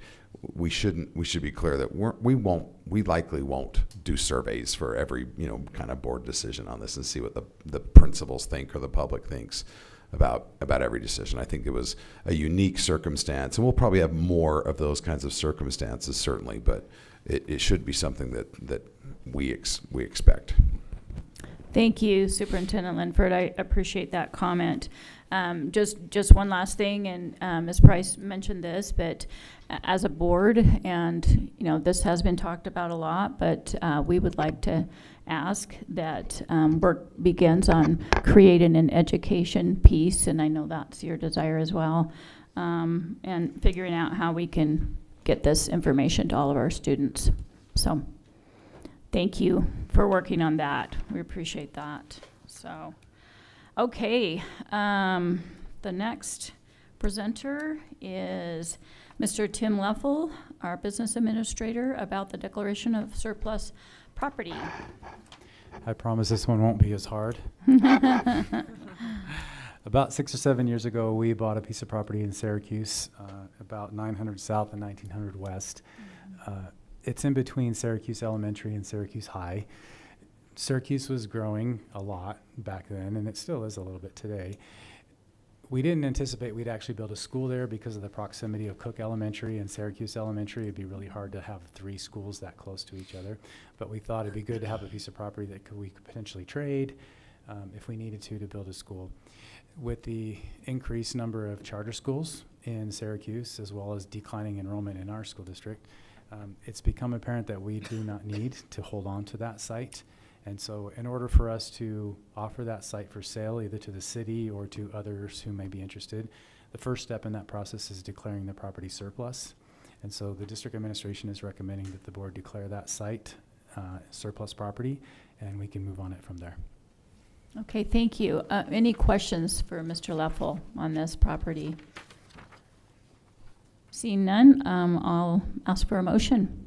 we should be clear that we likely won't do surveys for every kind of board decision on this and see what the principals think or the public thinks about every decision. I think it was a unique circumstance, and we'll probably have more of those kinds of circumstances, certainly, but it should be something that we expect. Thank you, Superintendent Linford. I appreciate that comment. Just one last thing, and Ms. Price mentioned this, but as a board, and this has been talked about a lot, but we would like to ask that work begins on creating an education piece, and I know that's your desire as well, and figuring out how we can get this information to all of our students. So thank you for working on that. We appreciate that. So, okay, the next presenter is Mr. Tim Leffel, our business administrator, about the declaration of surplus property. I promise this one won't be as hard. About 6 or 7 years ago, we bought a piece of property in Syracuse, about 900 South and 1900 West. It's in between Syracuse Elementary and Syracuse High. Syracuse was growing a lot back then, and it still is a little bit today. we didn't anticipate we'd actually build a school there because of the proximity of Cook Elementary and Syracuse Elementary. It'd be really hard to have 3 schools that close to each other. But we thought it'd be good to have a piece of property that we could potentially trade if we needed to build a school. With the increased number of charter schools in Syracuse, as well as declining enrollment in our school district, it's become apparent that we do not need to hold on to that site. And so in order for us to offer that site for sale, either to the city or to others who may be interested, the first step in that process is declaring the property surplus. And so the district administration is recommending that the board declare that site surplus property, and we can move on it from there. Okay, thank you. Any questions for Mr. Leffel on this property? Seeing none, I'll ask for a motion.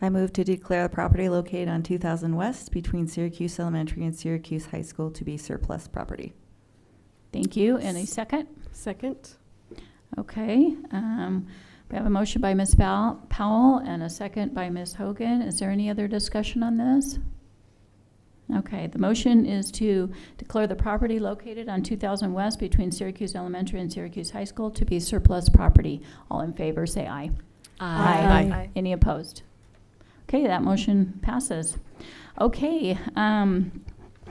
I move to declare the property located on 2000 West between Syracuse Elementary and Syracuse High School to be surplus property. Thank you. And a second? Second. Okay. We have a motion by Ms. Powell and a second by Ms. Hogan. Is there any other discussion on this? Okay. The motion is to declare the property located on 2000 West between Syracuse Elementary and Syracuse High School to be surplus property. All in favor, say aye. Aye. Aye. Any opposed? Okay, that motion passes. Okay,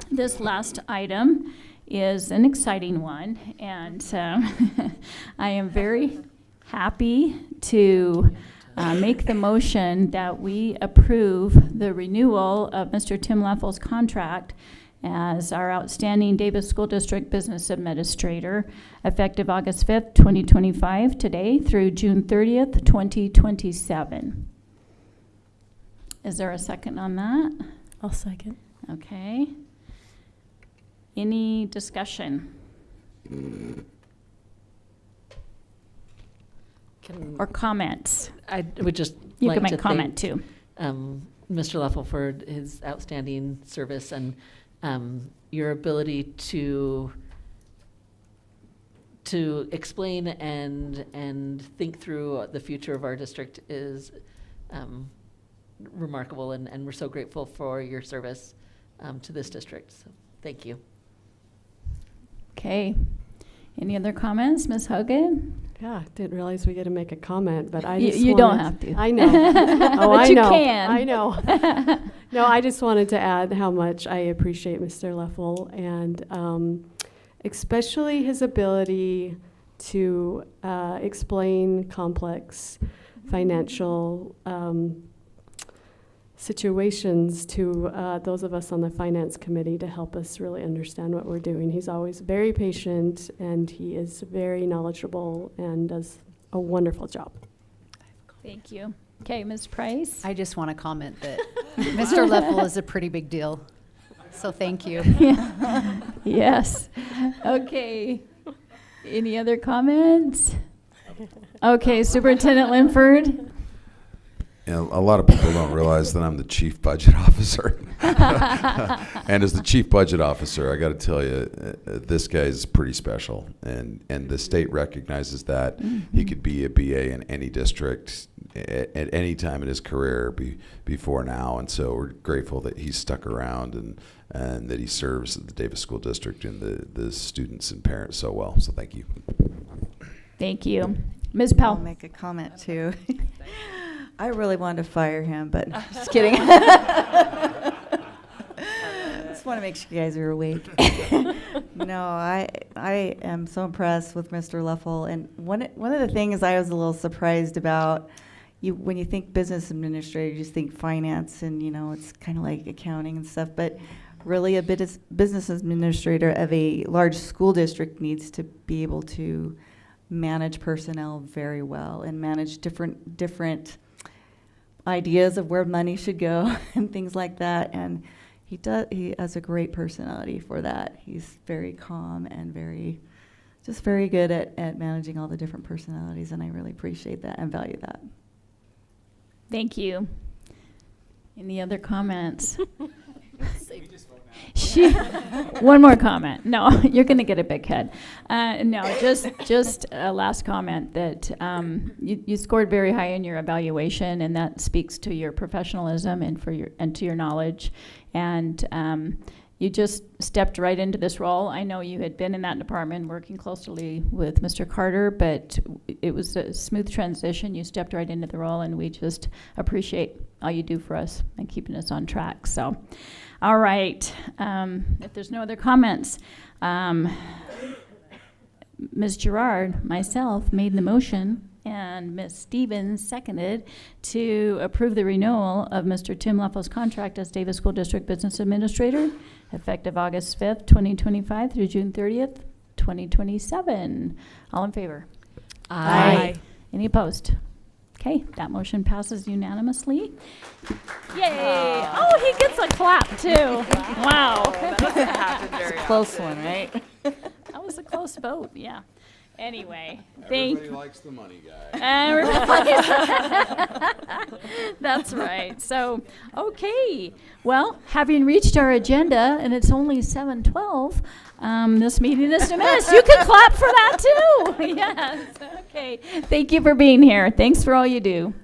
this last item is an exciting one, and I am very happy to make the motion that we approve the renewal of Mr. Tim Leffel's contract as our outstanding Davis School District Business Administrator, effective August 5th, 2025, today through June 30th, 2027. Is there a second on that? I'll second. Okay. Any discussion or comments? I would just You like can make to comment thank, too. Mr. Leffel for his outstanding service and your ability to explain and think through the future of our district is remarkable, and we're so grateful for your service to this district. So thank you. Okay. Any other comments, Ms. Hogan? Yeah, didn't realize we get to make a comment, but I You- just you don't wanted- have to. I know. Oh, But I you know. can. I know. No, I just wanted to add how much I appreciate Mr. Leffel and especially his ability to explain complex financial situations to those of us on the finance committee to help us really understand what we're doing. He's always very patient, and he is very knowledgeable and does a wonderful job. Thank you. Okay, Ms. Price? I just want to comment that Mr. Leffel is a pretty big deal. So thank you. Yeah. Yes. Okay. Any other comments? Okay, Superintendent Linford? You know, a lot of people don't realize that I'm the chief budget officer. And as the chief budget officer, I got to tell you, this guy's pretty special. And the state recognizes that. Mm-hmm. He could be a BA in any district at any time in his career before now. And so we're grateful that he's stuck around and that he serves the Davis School District and the students and parents so well. So thank you. Thank you. Ms. Powell? I'll make a comment too. I really wanted to fire him, but just kidding. Just want to make sure you guys are awake. No, I am so impressed with Mr. Leffel, and one of the things I was a little surprised about, when you think business administrator, you just think finance, and it's kind of like accounting and stuff, but really a business administrator of a large school district needs to be able to manage personnel very well and manage different ideas of where money should go and things like that. And he has a great personality for that. He's very calm and very good at managing all the different personalities, and I really appreciate that and value that. Thank you. Any other comments? One more comment. No, you're going to get a big head. No, just a last comment that you scored very high in your evaluation, and that speaks to your professionalism and to your knowledge. And You just stepped right into this role. I know you had been in that department working closely with Mr. Carter, but it was a smooth transition. You stepped right into the role, and we just appreciate all you do for us and keeping us on track. So, all right. If there's no other comments, Ms. Gerard, myself, made the motion, and Ms. Stevens seconded to approve the renewal of Mr. Tim Leffels' contract as Davis School District Business Administrator, effective August 5th, 2025 through June 30th, 2027. All in favor? Aye. Any opposed? Okay, that motion passes unanimously. Yay! Oh, he gets a clap too. Wow. That doesn't happen very Close often. one, right? That was a close vote, yeah. Anyway, thank. Everybody likes the money guy. That's right. So, okay. Well, having reached our agenda, and it's only 7:12, this meeting is dismissed. You can clap for that too. Yes. Okay. Thank you for being here. Thanks for all you do.